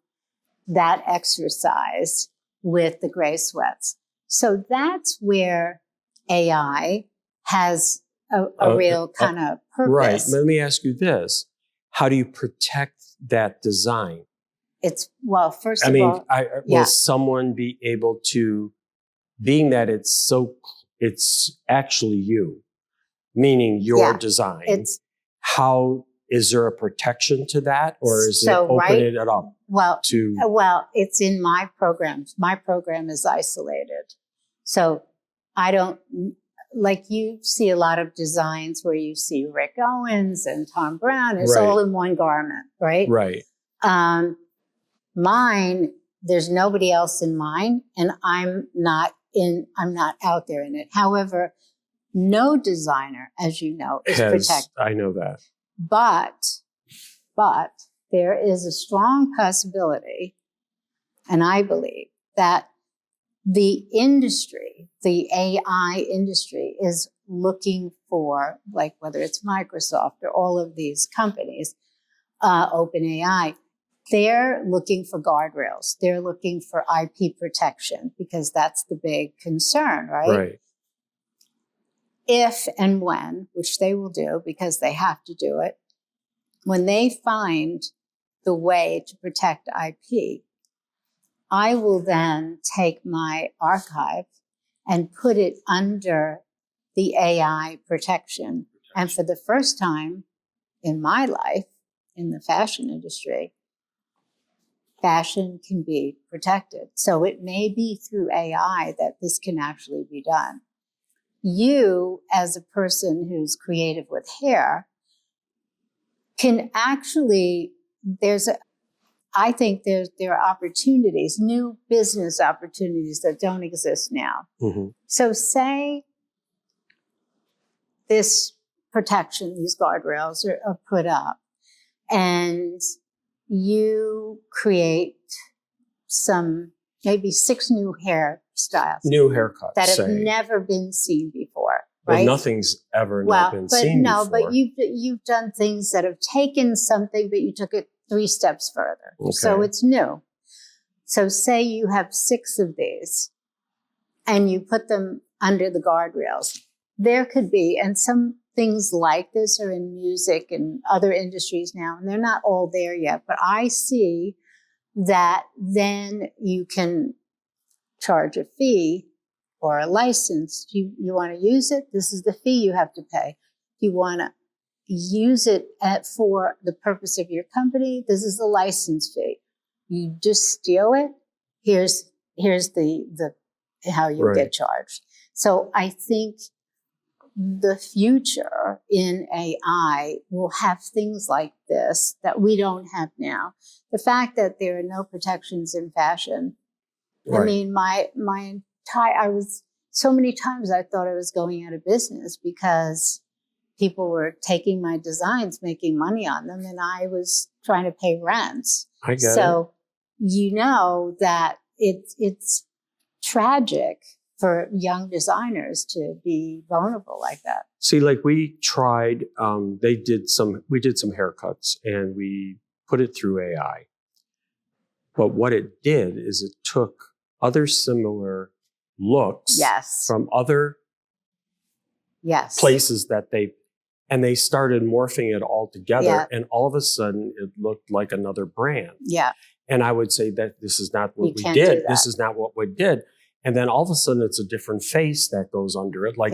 that exercise with the gray sweats. So that's where AI has a real kind of purpose. Right. Let me ask you this. How do you protect that design? First of all, will someone be able to, being that it's actually you, meaning your design, how is there a protection to that, or is it open it up? Well, it's in my programs. My program is isolated. So I don't, like you see a lot of designs where you see Rick Owens and Tom Brown. It's all in one garment, right? Right. Mine, there's nobody else in mine, and I'm not out there in it. However, no designer, as you know, is protected. I know that. But there is a strong possibility, and I believe that the industry, the AI industry, is looking for, like whether it's Microsoft or all of these companies, OpenAI, they're looking for guardrails. They're looking for IP protection because that's the big concern, right? Right. If and when, which they will do because they have to do it, when they find the way to protect IP, I will then take my archive and put it under the AI protection. And for the first time in my life, in the fashion industry, fashion can be protected. So it may be through AI that this can actually be done. You, as a person who's creative with hair, can actually, I think there are opportunities, new business opportunities that don't exist now. Mm-hmm. So say this protection, these guardrails are put up, and you create maybe 6 new hairstyles. New haircuts. That have never been seen before, right? Well, nothing's ever not been seen before. But you've done things that have taken something, but you took it 3 steps further. Okay. So it's new. So say you have 6 of these and you put them under the guardrails. There could be, and some things like this are in music and other industries now, and they're not all there yet, but I see that then you can charge a fee or a license. You want to use it? This is the fee you have to pay. If you want to use it for the purpose of your company, this is the license fee. You just steal it. Here's the how you get charged. So I think the future in AI will have things like this that we don't have now. The fact that there are no protections in fashion. Right. I mean, so many times I thought I was going out of business because people were taking my designs, making money on them, and I was trying to pay rents. I get it. So you know that it's tragic for young designers to be vulnerable like that. See, like we tried, we did some haircuts and we put it through AI. But what it did is it took other similar looks from other places that they started morphing it all together. Yeah. And all of a sudden it looked like another brand. Yeah. And I would say that this is not what You we can't do did. that. This is not what we did. And then all of a sudden it's a different face that goes under it, like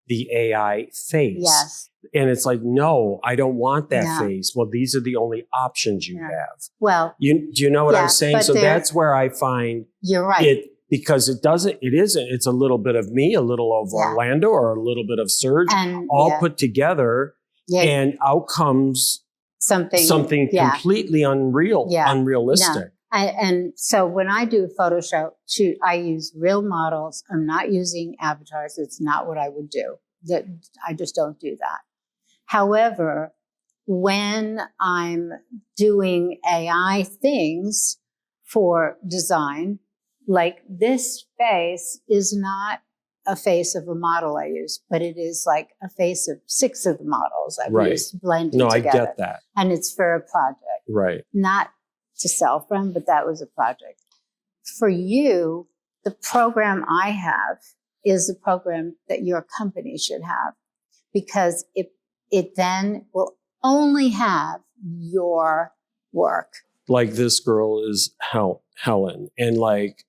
the AI face. Yes. And it's like, no, I don't want that No. face. Well, these are the only options you have. Well, Do you know what I'm saying? So that's where I find you're right. it, because it's a little bit of me, a little of Orlando, or a little bit of Serge, and, all put together, and out comes something completely unrealistic. No. And so when I do a photo shoot, I use real models. I'm not using avatars. It's not what I would do. I just don't do that. However, when I'm doing AI things for design, like this face is not a face of a model I use, but it is like a face of 6 of the models I've used blended together. I get that. And it's for a project. Right. Not to sell from, but that was a project. For you, the program I have is a program that your company should have, because it then will only have your work. Like this girl is Helen, and like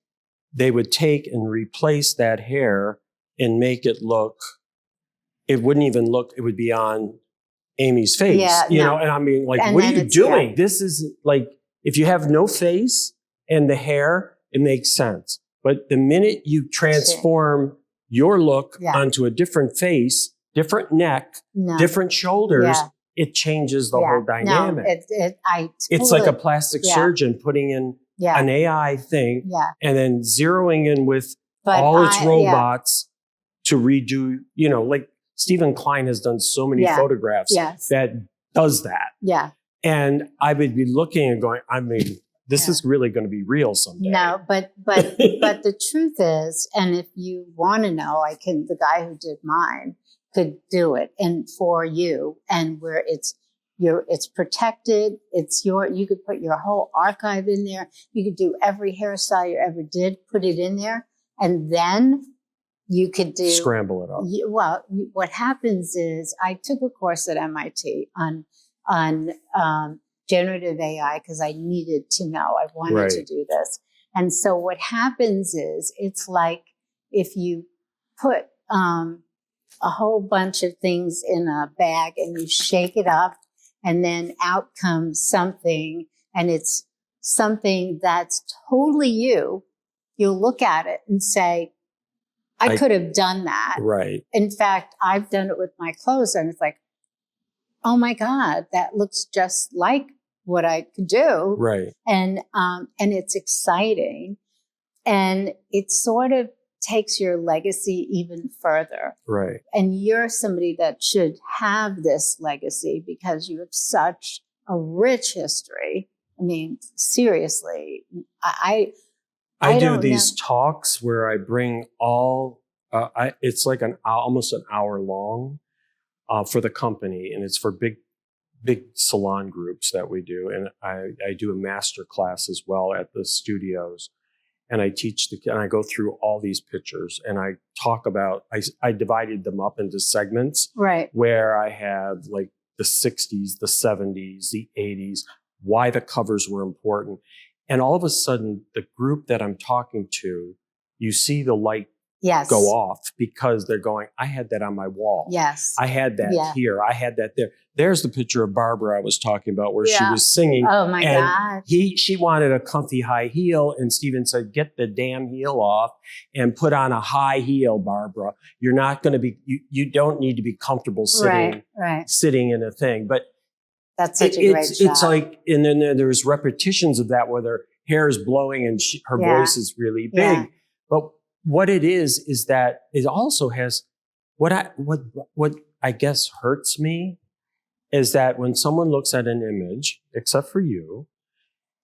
they would take and replace that hair and make it look, it wouldn't even look, it would be on Amy's face, you know? And I mean, like, what are you doing? This is like, if you have no face and the hair, it makes sense. But the minute you transform your look onto a different face, different neck, different shoulders, it changes the whole dynamic. No, it's like a plastic surgeon putting in an AI thing and then zeroing in with all its robots to redo, you know, like Stephen Klein has done so many photographs that does that. Yeah. And I would be looking and going, I mean, this is really going to be real someday. No, but the truth is, and if you want to know, the guy who did mine could do it, and for you, and where it's protected, you could put your whole archive in there. You could do every hairstyle you ever did, put it in there, and then you could scramble it up. What happens is, I took a course at MIT on generative AI because I needed to know. I wanted to do this. And so what happens is, it's like if you put a whole bunch of things in a bag and you shake it up, and then out comes something, and it's something that's totally you. You'll look at it and say, I could have done that. Right. In fact, I've done it with my clothes, and it's like, oh my God, that looks just like what I could do. Right. And it's exciting. And it sort of takes your legacy even further. Right. And you're somebody that should have this legacy because you have such a rich history. I mean, seriously, I do these talks where I bring all, it's like almost an hour long for the company, and it's for big salon groups that we do. And I do a master class as well at the studios. And I teach and I go through all these pictures, and I talk about, I divided them up into segments, right, where I have like the 60s, the 70s, the 80s, why the covers were important. And all of a sudden, the group that I'm talking to, you see the light go off, because they're going, I had that on my wall. Yes. I had that here. I had that there. There's the picture of Barbara I was talking about, where she was singing. Oh my God. She wanted a comfy high heel, and Steven said, get the damn heel off and put on a high heel, Barbara. You're not going to be, you don't need to be comfortable sitting in a thing. But that's such a great shot. It's like, and then there's repetitions of that where their hair is blowing and her voice is really big. Yeah. But what it is that it also has, what I guess hurts me is that when someone looks at an image, except for you,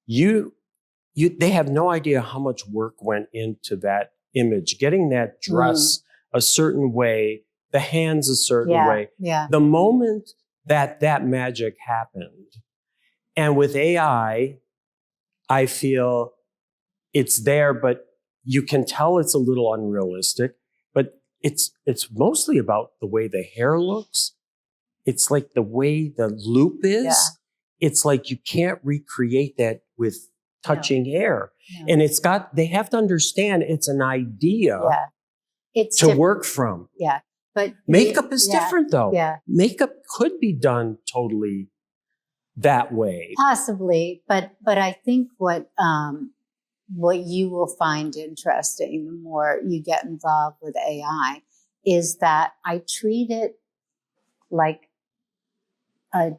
they have no idea how much work went into that image, getting that dress a certain way, the hands a certain way. Yeah. The moment that magic happened, and with AI, I feel it's there, but you can tell it's a little unrealistic, but it's mostly about the way the hair looks. It's like the way the loop is. Yeah. It's like you can't recreate that with touching hair. No. And they have to understand it's an idea It's to work from. Yeah. But makeup is different though. Yeah. Makeup could be done totally that way. Possibly. But I think what you will find interesting the more you get involved with AI is that I treat it like a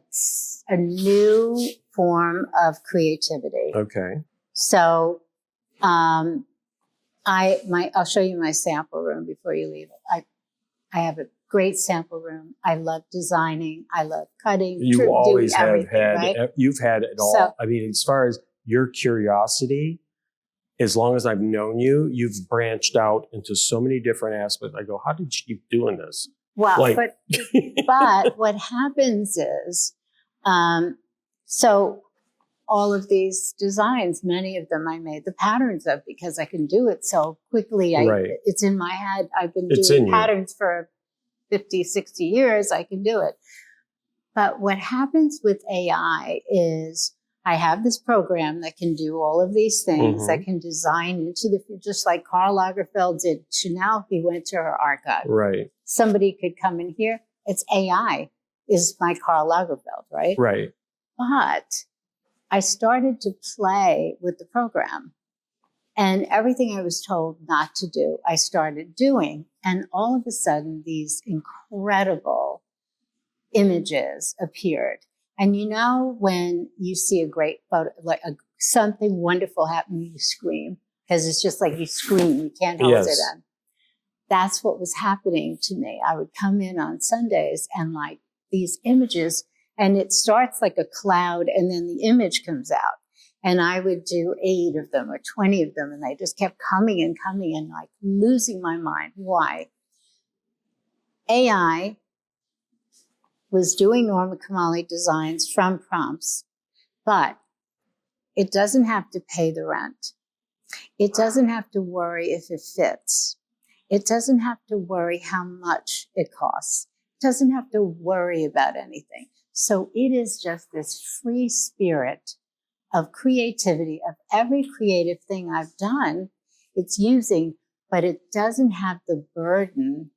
new form of creativity. Okay. So I'll show you my sample room before you leave. I have a great sample room. I love designing. I love cutting. You always have had, right? You've had it all. So, I mean, as far as your curiosity, as long as I've known you, you've branched out into so many different aspects. I go, how did you keep doing this? Well, but what happens is, so all of these designs, many of them I made the patterns of because I can do it so quickly. It's in my head. I've been doing patterns for 50, 60 years. I can do it. But what happens with AI is I have this program that can do all of these things, that can design into just like Karl Lagerfeld did Chanel if he went to her archive. Right. Somebody could come in here. It's AI is my Karl Lagerfeld, right? Right. But I started to play with the program and everything I was told not to do, I started doing. And all of a sudden, these incredible images appeared. And you know, when you see a great photo, like something wonderful happen, you scream because it's just like you scream, you can't hold it in. That's what was happening to me. I would come in on Sundays and like these images, and it starts like a cloud and then the image comes out. And I would do 8 of them or 20 of them, and they just kept coming and like losing my mind. Why? AI was doing Norma Kamali designs from prompts, but it doesn't have to pay the rent. It doesn't have to worry if it fits. It doesn't have to worry how much it costs. It doesn't have to worry about anything. So it is just this free spirit of creativity, of every creative thing I've done, it's using, but it doesn't have the burden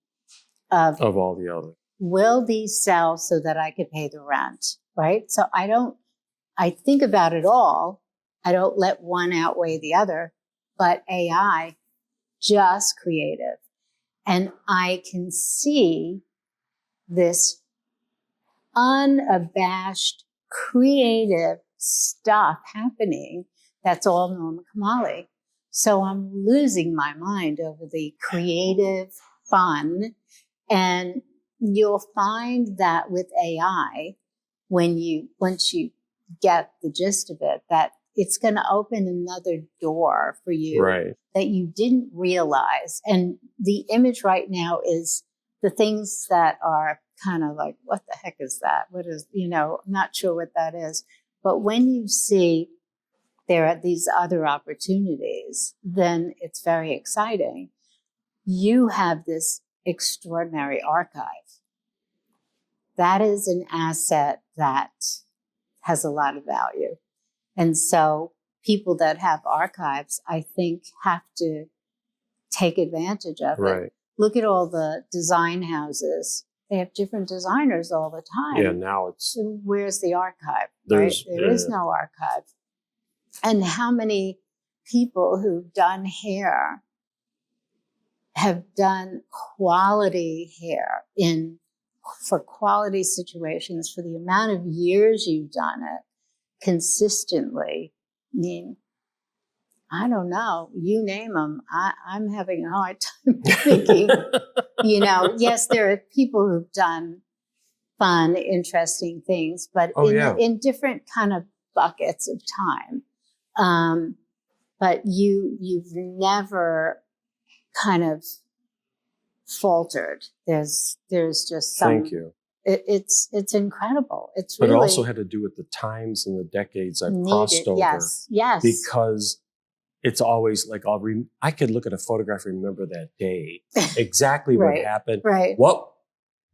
of all the other. Will these sell so that I could pay the rent, right? So I think about it all. I don't let one outweigh the other, but AI, just creative. And I can see this unabashed, creative stuff happening that's all Norma Kamali. So I'm losing my mind over the creative fun. And you'll find that with AI, once you get the gist of it, that it's going to open another door for you that you didn't realize. And the image right now is the things that are kind of like, what the heck is that? What is, I'm not sure what that is. But when you see there are these other opportunities, then it's very exciting. You have this extraordinary archive. That is an asset that has a lot of value. And so people that have archives, I think, have to take advantage of it. Look at all the design houses. They have different designers all the time. Yeah, now it's... Where's the archive? There is no archive. And how many people who've done hair have done quality hair for quality situations for the amount of years you've done it consistently? I mean, I don't know. You name them. I'm having a hard time thinking, yes, there are people who've done fun, interesting things, but in different kind of buckets of time. But you've never kind of faltered. There's just some... Thank you. It's incredible. It's really... But it also had to do with the times and the decades I've crossed over. Yes. Because it's always like I could look at a photograph and remember that day, exactly what happened, what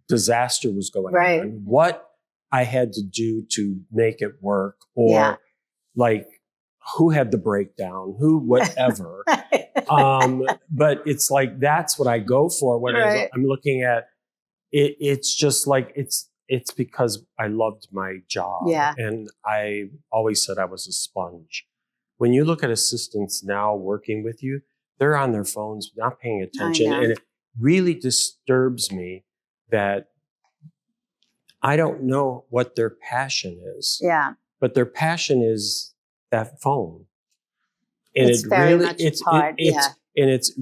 disaster was going on, what I had to do to make it work, or like who had the breakdown, who whatever. But it's like, that's what I go for when Right. I'm looking at it. It's just like, it's because I loved my job. Yeah. And I always said I was a sponge. When you look at assistants now working with you, they're on their phones, not paying attention. know. And it really disturbs me that I don't know what their passion is. Yeah. But their passion is that phone. And It's very much hard. And it's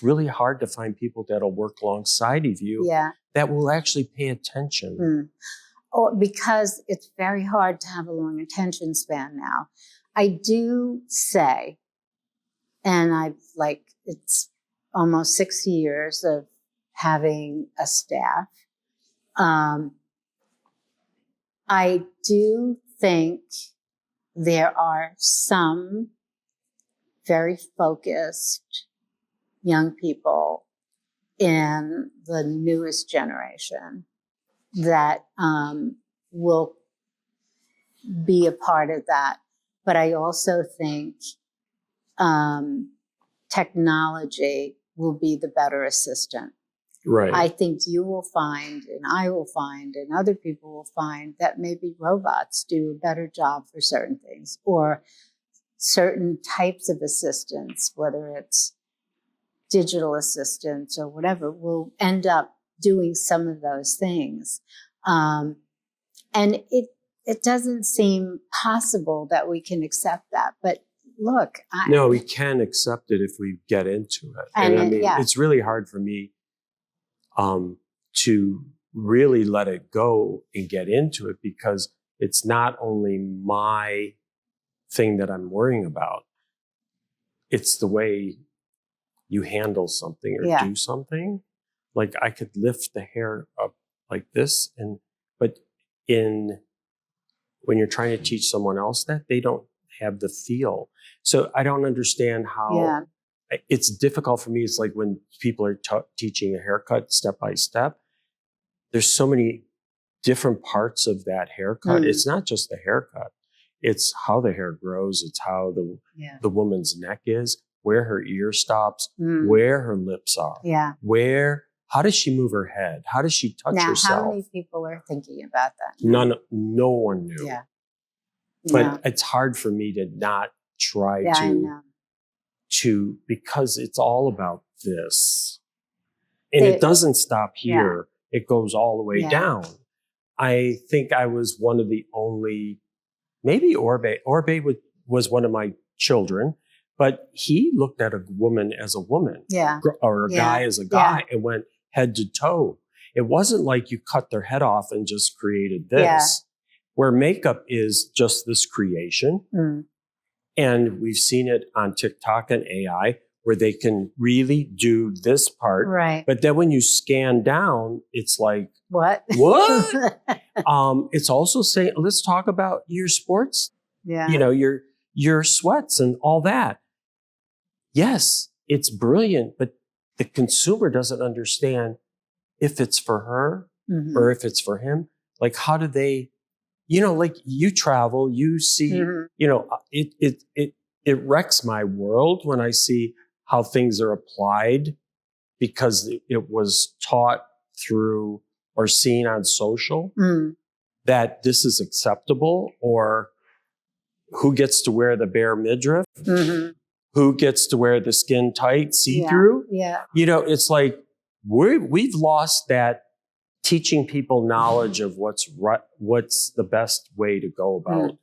really hard to find people that'll work alongside of you that will actually pay attention. Or because it's very hard to have a long attention span now. I do say, and it's almost 6 years of having a staff. I do think there are some very focused young people in the newest generation that will be a part of that. But I also think technology will be the better assistant. Right. I think you will find, and I will find, and other people will find that maybe robots do a better job for certain things, or certain types of assistants, whether it's digital assistants or whatever, will end up doing some of those things. And it doesn't seem possible that we can accept that. But look, no, we can accept it if we get into it. And I mean, it's really hard for me to really let it go and get into it, because it's not only my thing that I'm worrying about. It's the way you handle something or do something. Like, I could lift the hair up like this, but when you're trying to teach someone else that, they don't have the feel. So I don't understand how it's difficult for me. It's like when people are teaching a haircut step by step, there's so many different parts of that haircut. It's not just the haircut. It's how the hair grows. It's how the woman's neck is, where her ear stops, where her lips are, how does she move her head? How does she touch herself? How many people are thinking about that? No one knew. Yeah. But it's hard for me to not try to, because it's all about this. And it doesn't stop here. It goes all the way down. I think I was one of the only, maybe Orbe was one of my children, but he looked at a woman as a woman, or a guy as a guy, and went head to toe. It wasn't like you cut their head off and just created this, where makeup is just this creation. And we've seen it on TikTok and AI, where they can really do this part. Right. But then when you scan down, it's like, what? It's also saying, let's talk about your sports, your sweats and all that. Yes, it's brilliant, but the consumer doesn't understand if it's for her or if it's for him. Like, how do they, like, you travel, you see, it wrecks my world when I see how things are applied, because it was taught through or seen on social that this is acceptable, or who gets to wear the bare midriff, who gets to wear the skin tight see-through. It's like we've lost that teaching people knowledge of what's the best way to go about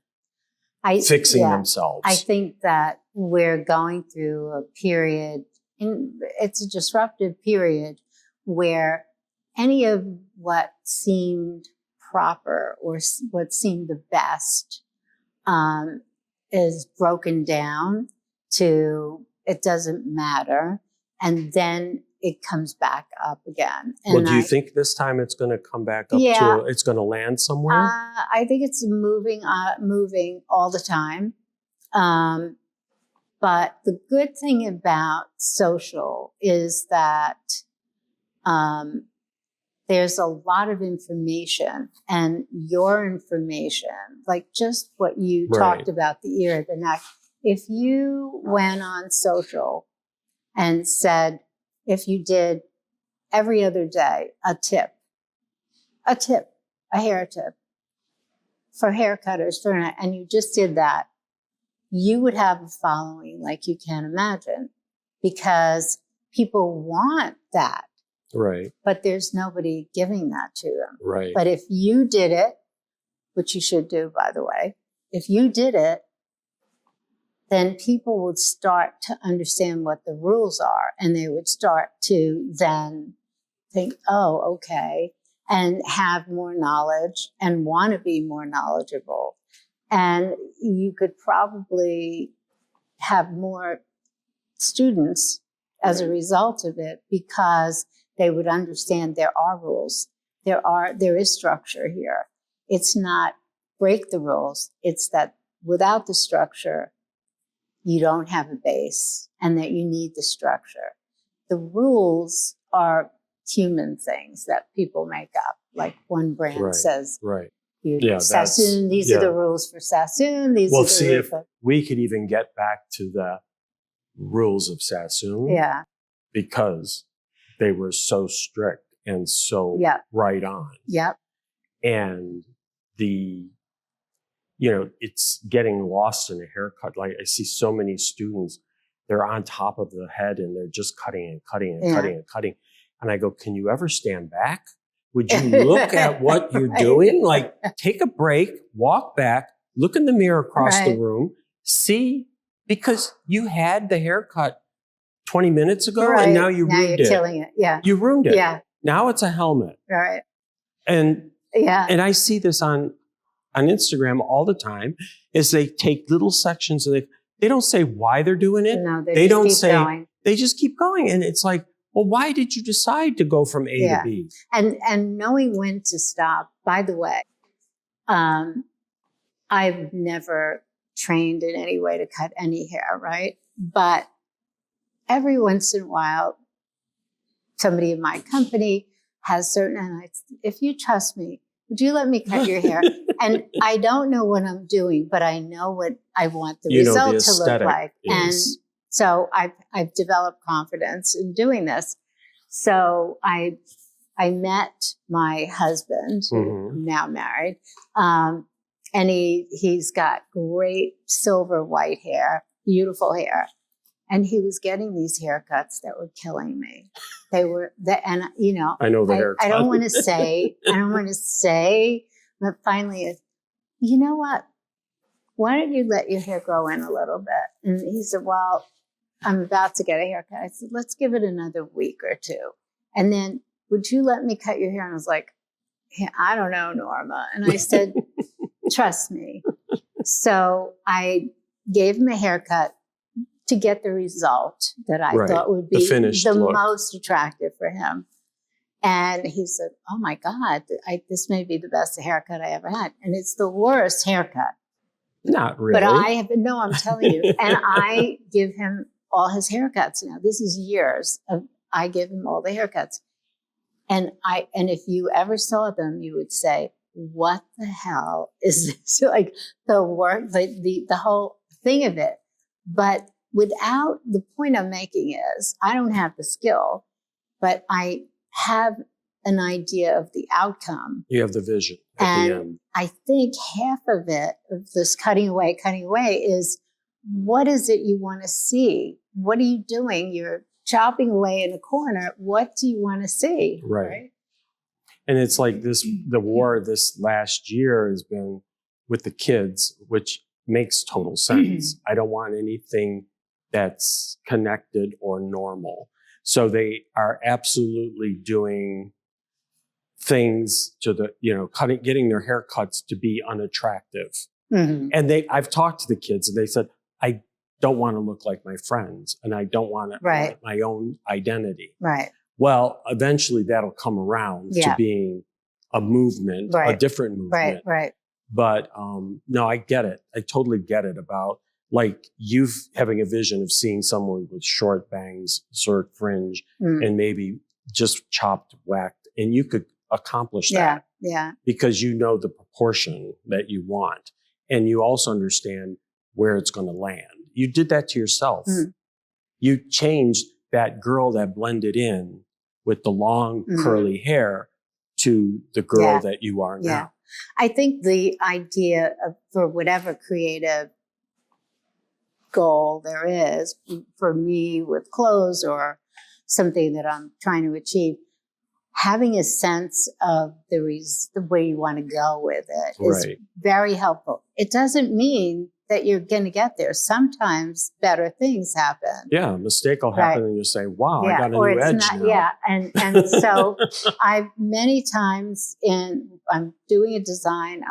fixing themselves. I think that we're going through a period, and it's a disruptive period, where any of what seemed proper or what seemed the best is broken down to it doesn't matter, and then it comes back up again. And well, do you think this time it's going to come back up to, it's going to land somewhere? I think it's moving all the time. But the good thing about social is that there's a lot of information, and your information, like just what you talked about, the ear, the neck. If you went on social and said, if you did every other day, a hair tip for hair cutters, and you just did that, you would have a following like you can't imagine, because people want that. Right. But there's nobody giving that to them. Right. But if you did it, which you should do, by the way, if you did it, then people would start to understand what the rules are, and they would start to then think, oh, okay, and have more knowledge and want to be more knowledgeable. And you could probably have more students as a result of it, because they would understand there are rules. There is structure here. It's not break the rules. It's that without the structure, you don't have a base, and that you need the structure. The rules are human things that people make up. Like one brand says, Sassoon, these are the rules for Sassoon. These are the rules if we could even get back to the rules of Sassoon. Yeah. Because they were so strict and so right on. Yep. And it's getting lost in a haircut. Like I see so many students, they're on top of the head and they're just cutting and cutting and cutting and cutting. And I go, can you ever stand back? Would you look at what you're doing? Like, take a break, walk back, look in the mirror across the room, see, because you had the haircut 20 minutes ago and now you ruined it. You're killing it. Yeah. You ruined it. Yeah. Now it's a helmet. Right. And I see this on Instagram all the time, is they take little sections and they don't say why they're doing it. No, they don't say going. They just keep going. And it's like, well, why did you decide to go from A to B? And knowing when to stop. By the way, I've never trained in any way to cut any hair, right? But every once in a while, somebody in my company has certain, if you trust me, would you let me cut your hair? And I don't know what I'm doing, but I know what I want the result to look like. And so I've developed confidence in doing this. So I met my husband, who I'm now married, and he's got great silver white hair, beautiful hair. And he was getting these haircuts that were killing me. They were, and I know the haircut. I don't want to say, but finally, you know what? Why don't you let your hair grow in a little bit? And he said, well, I'm about to get a haircut. I said, let's give it another week or two. And then, would you let me cut your hair? And I was like, yeah, I don't know, Norma. And I said, trust me. So I gave him a haircut to get the result that I thought would be the most attractive for him. And he said, oh my God, this may be the best haircut I ever had. And it's the worst haircut. Not really. But I'm telling you. And I give him all his haircuts now. This is years of, I give him all the haircuts. And if you ever saw them, you would say, what the hell is this? Like the work, the whole thing of it. But without, the point I'm making is, I don't have the skill, but I have an idea of the outcome. You have the vision at the end. I think half of it, of this cutting away, is, what is it you want to see? What are you doing? You're chopping away in a corner. What do you want to see? Right. And it's like the war this last year has been with the kids, which makes total sense. I don't want anything that's connected or normal. So they are absolutely doing things to getting their haircuts to be unattractive. And I've talked to the kids and they said, I don't want to look like my friends and I don't want to want my own identity. Right. Well, eventually that'll come around to being a movement, a different movement. Right. But no, I get it. I totally get it about like you having a vision of seeing someone with short bangs, short fringe, and maybe just chopped, whacked. And you could accomplish Yeah. that Yeah. because you know the proportion that you want. And you also understand where it's going to land. You did that to yourself. Mm. You changed that girl that blended in with the long curly hair to the girl that you are now. Yeah. I think the idea of, for whatever creative goal there is, for me with clothes or something that I'm trying to achieve, having a sense of the way you want to go with it is very helpful. It doesn't mean that you're going to get there. Sometimes better things happen. Yeah, a mistake will happen and you'll say, wow, I got a or new it's edge not, now. Yeah, and so I've many times I'm doing a design,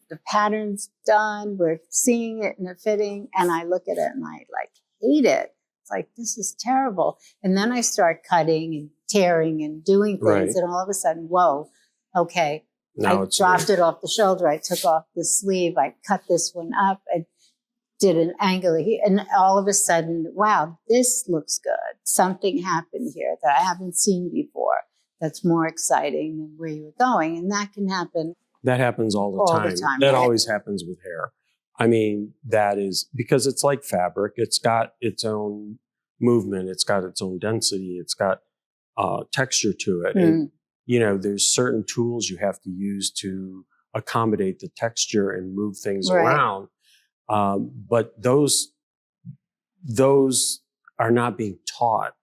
the pattern's done, we're seeing it in a fitting, and I look at it and I like hate it. It's like, this is terrible. And then I start cutting and tearing and doing things, and all of a sudden, whoa, okay. Now I dropped it off the shoulder. I took off the sleeve. I cut this one up. I did an angle here. And all of a sudden, wow, this looks good. Something happened here that I haven't seen before that's more exciting than where you were going. And that can happen. That happens all the time. That always happens with hair. I mean, that is because it's like fabric. It's got its own movement. It's got its own density. It's got texture to it. And, you know, there's certain tools you have to use to accommodate the texture and move things around. But those are not being taught,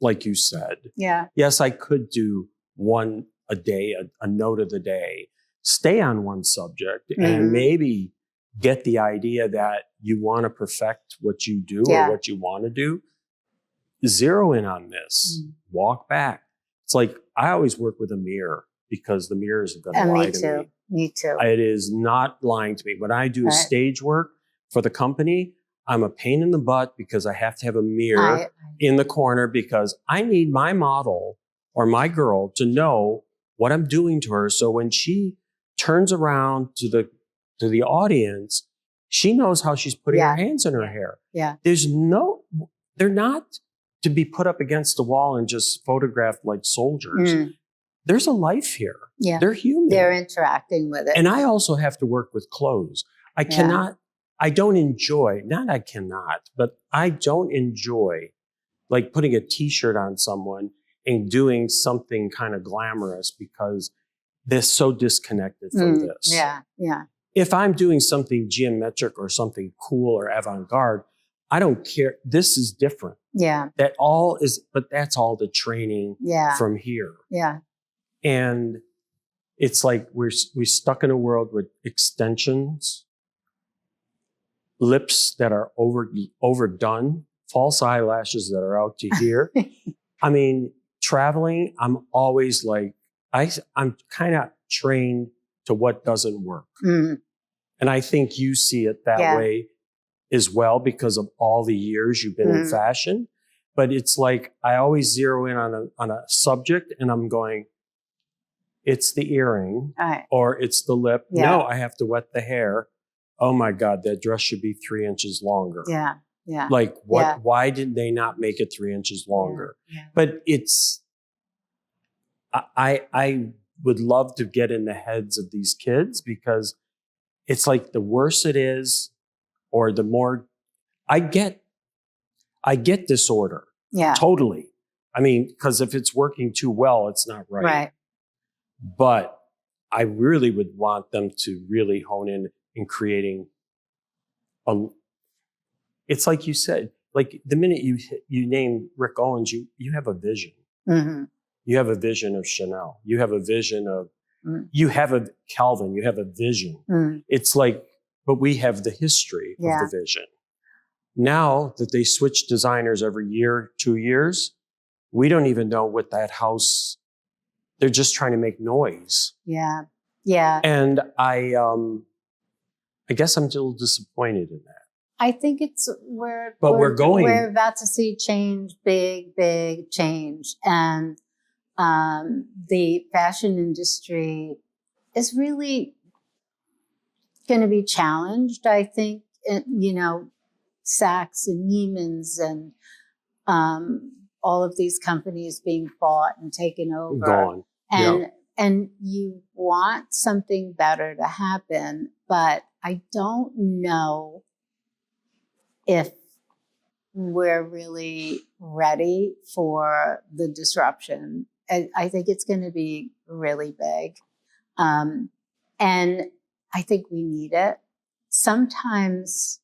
like you said. Yeah. Yes, I could do one a day, a note of the day, stay on one subject, and maybe get the idea that you want to perfect what you do or what you want to do. Zero in on this. Walk back. It's like I always work with a mirror because the mirror is going to lie to me. Me too. It is not lying to me. When I do stage work for the company, I'm a pain in the butt because I have to have a mirror in the corner because I need my model or my girl to know what I'm doing to her. So when she turns around to the audience, she knows how she's putting her hands in her hair. Yeah. They're not to be put up against the wall and just photographed like soldiers. There's a life here. Yeah. They're human. They're interacting with it. And I also have to work with clothes. I don't enjoy like putting a t-shirt on someone and doing something kind of glamorous because they're so disconnected from this. Yeah. Yeah. If I'm doing something geometric or something cool or avant-garde, I don't care. This is different. Yeah. But that's all the training from here. Yeah. And it's like we're stuck in a world with extensions, lips that are overdone, false eyelashes that are out to here. I mean, traveling, I'm always like, I'm kind of trained to what doesn't work. And I think you see it that way as well because of all the years you've been in fashion. But it's like, I always zero in on a subject and I'm going, it's the earring or it's the lip. Yeah. No, I have to wet the hair. Oh my God, that dress should be 3 inches longer. Yeah. Yeah. Like why did they not make it 3 inches longer? Yeah. But I would love to get in the heads of these kids because it's like the worse it is or the more I get disorder. Yeah. Totally. I mean, because if it's working too well, it's not right. Right. But I really would want them to really hone in creating it's like you said, like the minute you name Rick Owens, you have a vision. You have a vision of Chanel. You have a vision of, you have a Calvin, you have a vision. It's like, but we have the history of the vision. Now that they switch designers every year, 2 years, we don't even know what that house, they're just trying to make noise. Yeah. Yeah. And I guess I'm a little disappointed in that. I think we're about to see change, big change. And the fashion industry is really going to be challenged, I think. Saks and Neiman's and all of these companies being bought and taken over. Gone. And you want something better to happen, but I don't know if we're really ready for the disruption. I think it's going to be really big. And I think we need it. Sometimes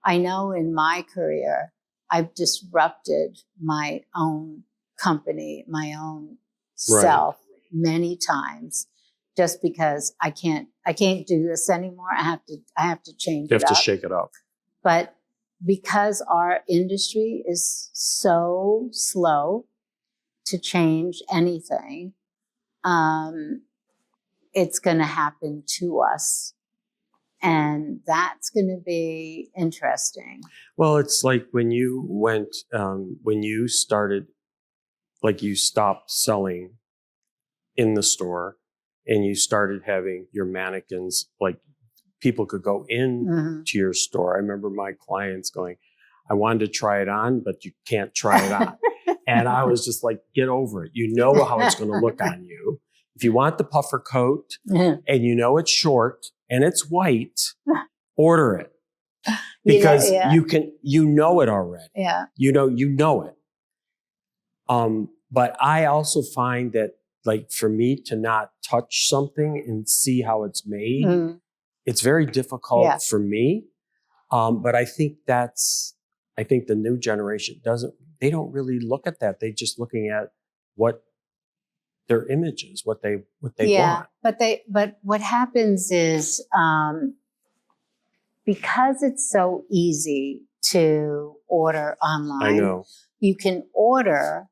I know in my career, I've disrupted my own company, my own self many times, just because I can't do this anymore. I have to change it up. You have to shake it up. But because our industry is so slow to change anything, it's going to happen to us. And that's going to be interesting. Well, it's like when you when you started, like you stopped selling in the store and you started having your mannequins, like people could go in to your store. I remember my clients going, I wanted to try it on, but you can't try it on. And I was just like, get over it. You know how it's going to look on you. If you want the puffer coat and you know it's short and it's white, order it. Because you know it already. Yeah. You know it. But I also find that, like, for me to not touch something and see how it's made, it's very difficult for me. But I think the new generation they don't really look at that. They're just looking at what their images, what they want. But what happens is, because it's so easy to order online, I know. You can order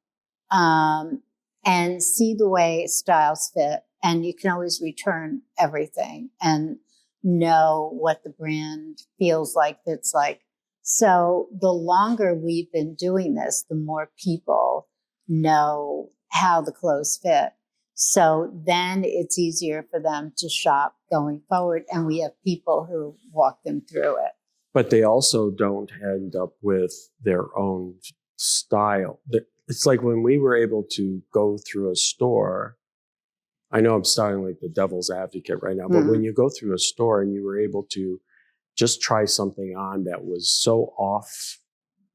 and see the way styles fit, and you can always return everything and know what the brand feels like, fits like. So the longer we've been doing this, the more people know how the clothes fit. So then it's easier for them to shop going forward, and we have people who walk them through it. But they also don't end up with their own style. It's like when we were able to go through a store, I know I'm sounding like the devil's advocate right now, but when you go through a store and you were able to just try something on that was so off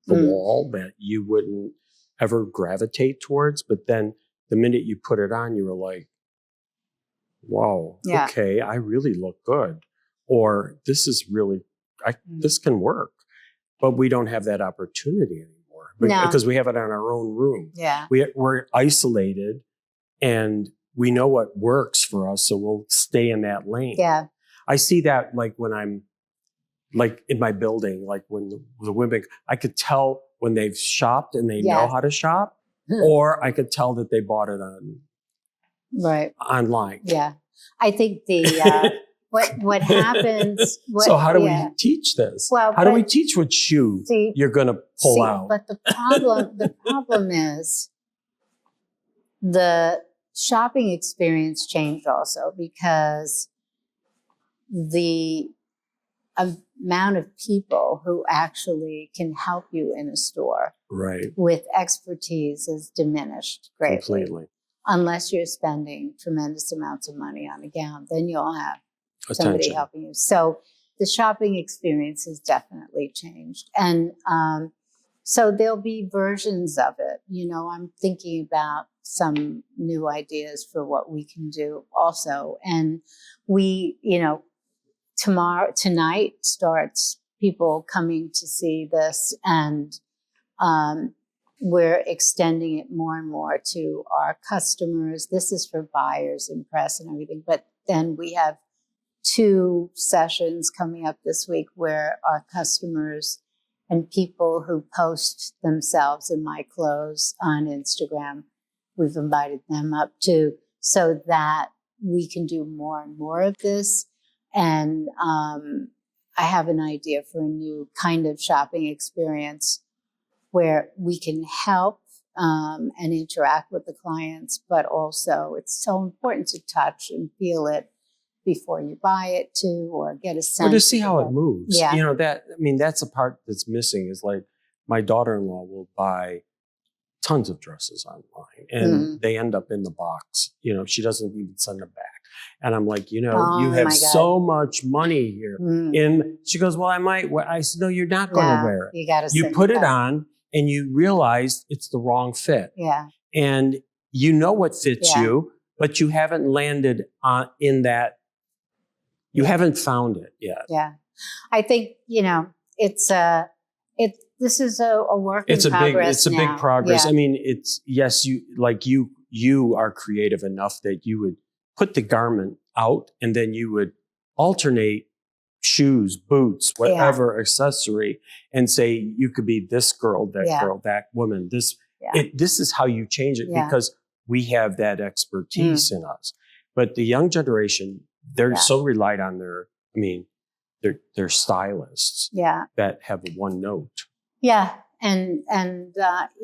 the wall that you wouldn't ever gravitate towards, but then the minute you put it on, you were like, whoa, okay, I really look good. Or this is really, this can work. But we don't have that opportunity anymore because we have it in our own room. Yeah. We're isolated and we know what works for us, so we'll stay in that lane. Yeah. I see that, like, when I'm, like, in my building, like when the women, I could tell when they've shopped and they know how to shop, or I could tell that they bought it online. Yeah. I think what happens. So how do we teach this? Well, how do we teach what shoe you're going to pull out? But the problem is the shopping experience changed also, because the amount of people who actually can help you in a store with expertise is diminished greatly. Completely. Unless you're spending tremendous amounts of money on a gown, then you'll have somebody helping you. So the shopping experience has definitely changed. And so there'll be versions of it. I'm thinking about some new ideas for what we can do also. And we, tonight starts people coming to see this, and we're extending it more and more to our customers. This is for buyers and press and everything. But then we have 2 sessions coming up this week where our customers and people who post themselves in my clothes on Instagram, we've invited them up too, so that we can do more and more of this. And I have an idea for a new kind of shopping experience where we can help and interact with the clients, but also it's so important to touch and feel it before you buy it too, or get a sense. Or to see how it moves. Yeah. That's a part that's missing, is like my daughter-in-law will buy tons of dresses online, and they end up in the box. You know, she doesn't even send them back. And I'm like, you know, you Oh have my God. so much money here. And she goes, well, I might. I said, no, you're not going to wear it. You got to. You put it on, and you realize it's the wrong fit. Yeah. And you know what fits Yeah. you, but you haven't landed in that. You haven't found it yet. Yeah. I think, you know, this is a work in progress. It's a big progress. Yeah. I mean, you are creative enough that you would put the garment out and then you would alternate shoes, boots, whatever accessory, and say you could be this girl, that woman, this. Yeah. This is how you change it because we have that expertise in us. But the young generation, they're so relied on their stylists that have one note. Yeah. And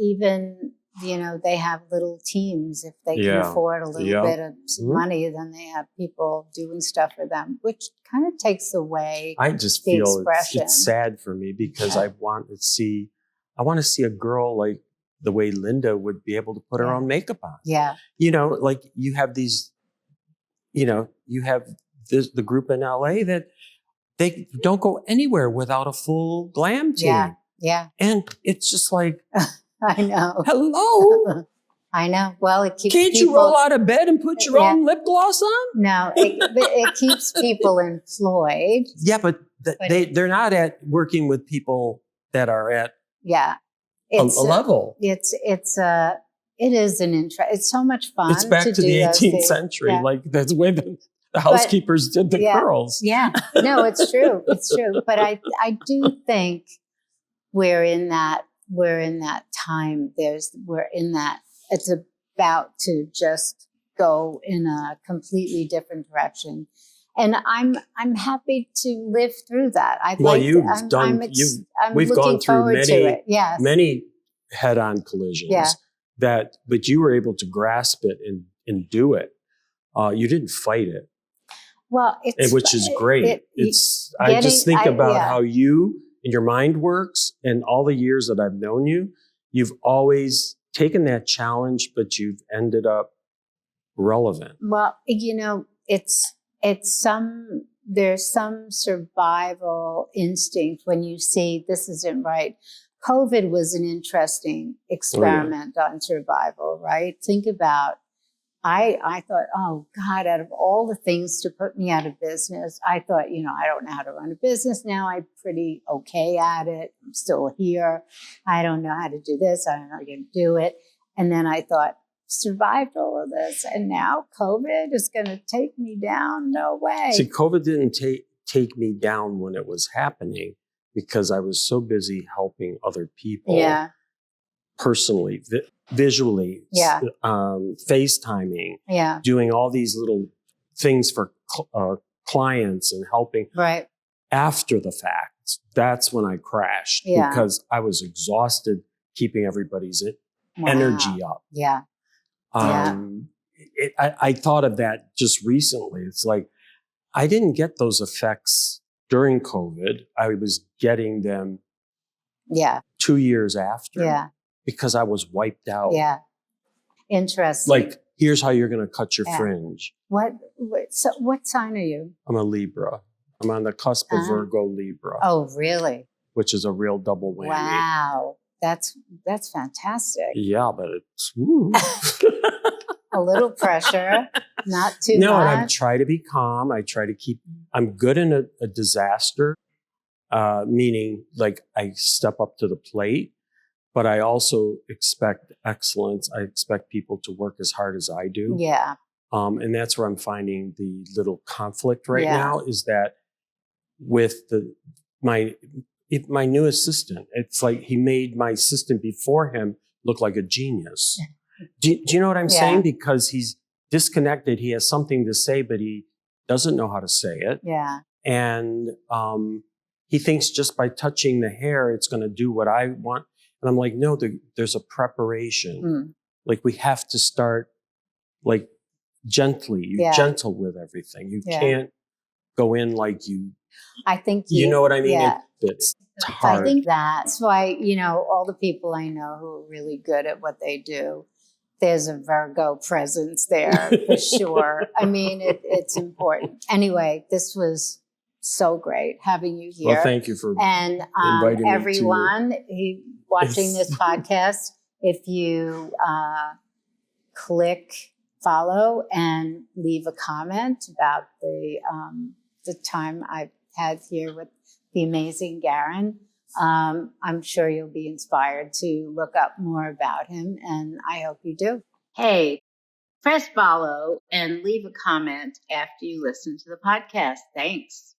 even, you know, they have little teams. If they can afford a little bit of money, then they have people doing stuff for them, which kind of takes away I just feel it's sad for me because I want to see a girl like the way Linda would be able to put her own makeup on. Yeah. You know, like you have these, you know, you have the group in LA that they don't go anywhere without a full glam team. Yeah. Yeah. And it's just like, I know. Hello. I know. Well, it keeps Can't you roll out of bed and put your own lip gloss on? No, it keeps people employed. Yeah, but they're not working with people that are at a level. It is an interest. It's so much fun. It's back to the 18th century. Yeah. Like that's the way the housekeepers did the girls. Yeah. No, it's true. It's true. But I do think we're in that time. It's about to just go in a completely different direction. And I'm happy to live through that. We've gone through many head-on collisions. Yeah. But you were able to grasp it and do it. You didn't fight it. Well, which is great. I just think about how you and your mind works, and all the years that I've known you, you've always taken that challenge, but you've ended up relevant. Well, you know, there's some survival instinct when you see this isn't right. COVID was an interesting experiment on survival, right? Think about, I thought, oh God, out of all the things to put me out of business, I thought, you know, I don't know how to run a business now. I'm pretty okay at it. I'm still here. I don't know how to do this. I don't know how to do it. And then I thought, survived all of this, and now COVID is going to take me down? No way. See, COVID didn't take me down when it was happening because I was so busy helping other people. Yeah. Personally, visually, FaceTiming, doing all these little things for clients and helping. Right. After the fact, that's when I crashed because I was exhausted keeping everybody's energy up. Yeah. I thought of that just recently. It's like, I didn't get those effects during COVID. I was getting them 2 years after. Yeah. Because I was wiped out. Yeah. Interesting. Like, here's how you're going to cut your fringe. So what sign are you? I'm a Libra. I'm on the cusp of Virgo Libra. Oh, really? Which is a real double whammy. Wow. That's fantastic. Yeah, but it's a little pressure, not too much. No, and I try to be calm. I try to I'm good in a disaster, meaning like I step up to the plate. But I also expect excellence. I expect people to work as hard as I do. Yeah. And that's where I'm finding the little conflict right now is that with my new assistant, it's like he made my assistant before him look like a genius. Do you know what I'm saying? Because he's disconnected. He has something to say, but he doesn't know how to say it. Yeah. And he thinks just by touching the hair, it's going to do what I want. And I'm like, no, there's a preparation. Like we have to start like gently. You're gentle with everything. You can't go in like you. I think you know what I mean? Yeah. It's I hard. think that's why, all the people I know who are really good at what they do, there's a Virgo presence there for sure. I mean, it's important. Anyway, this was so great having you here. Well, thank you for and inviting me to everyone watching this podcast, if you click follow and leave a comment about the time I've had here with the amazing Garren, I'm sure you'll be inspired to look up more about him, and I hope you do. Hey, press follow and leave a comment after you listen to the podcast. Thanks.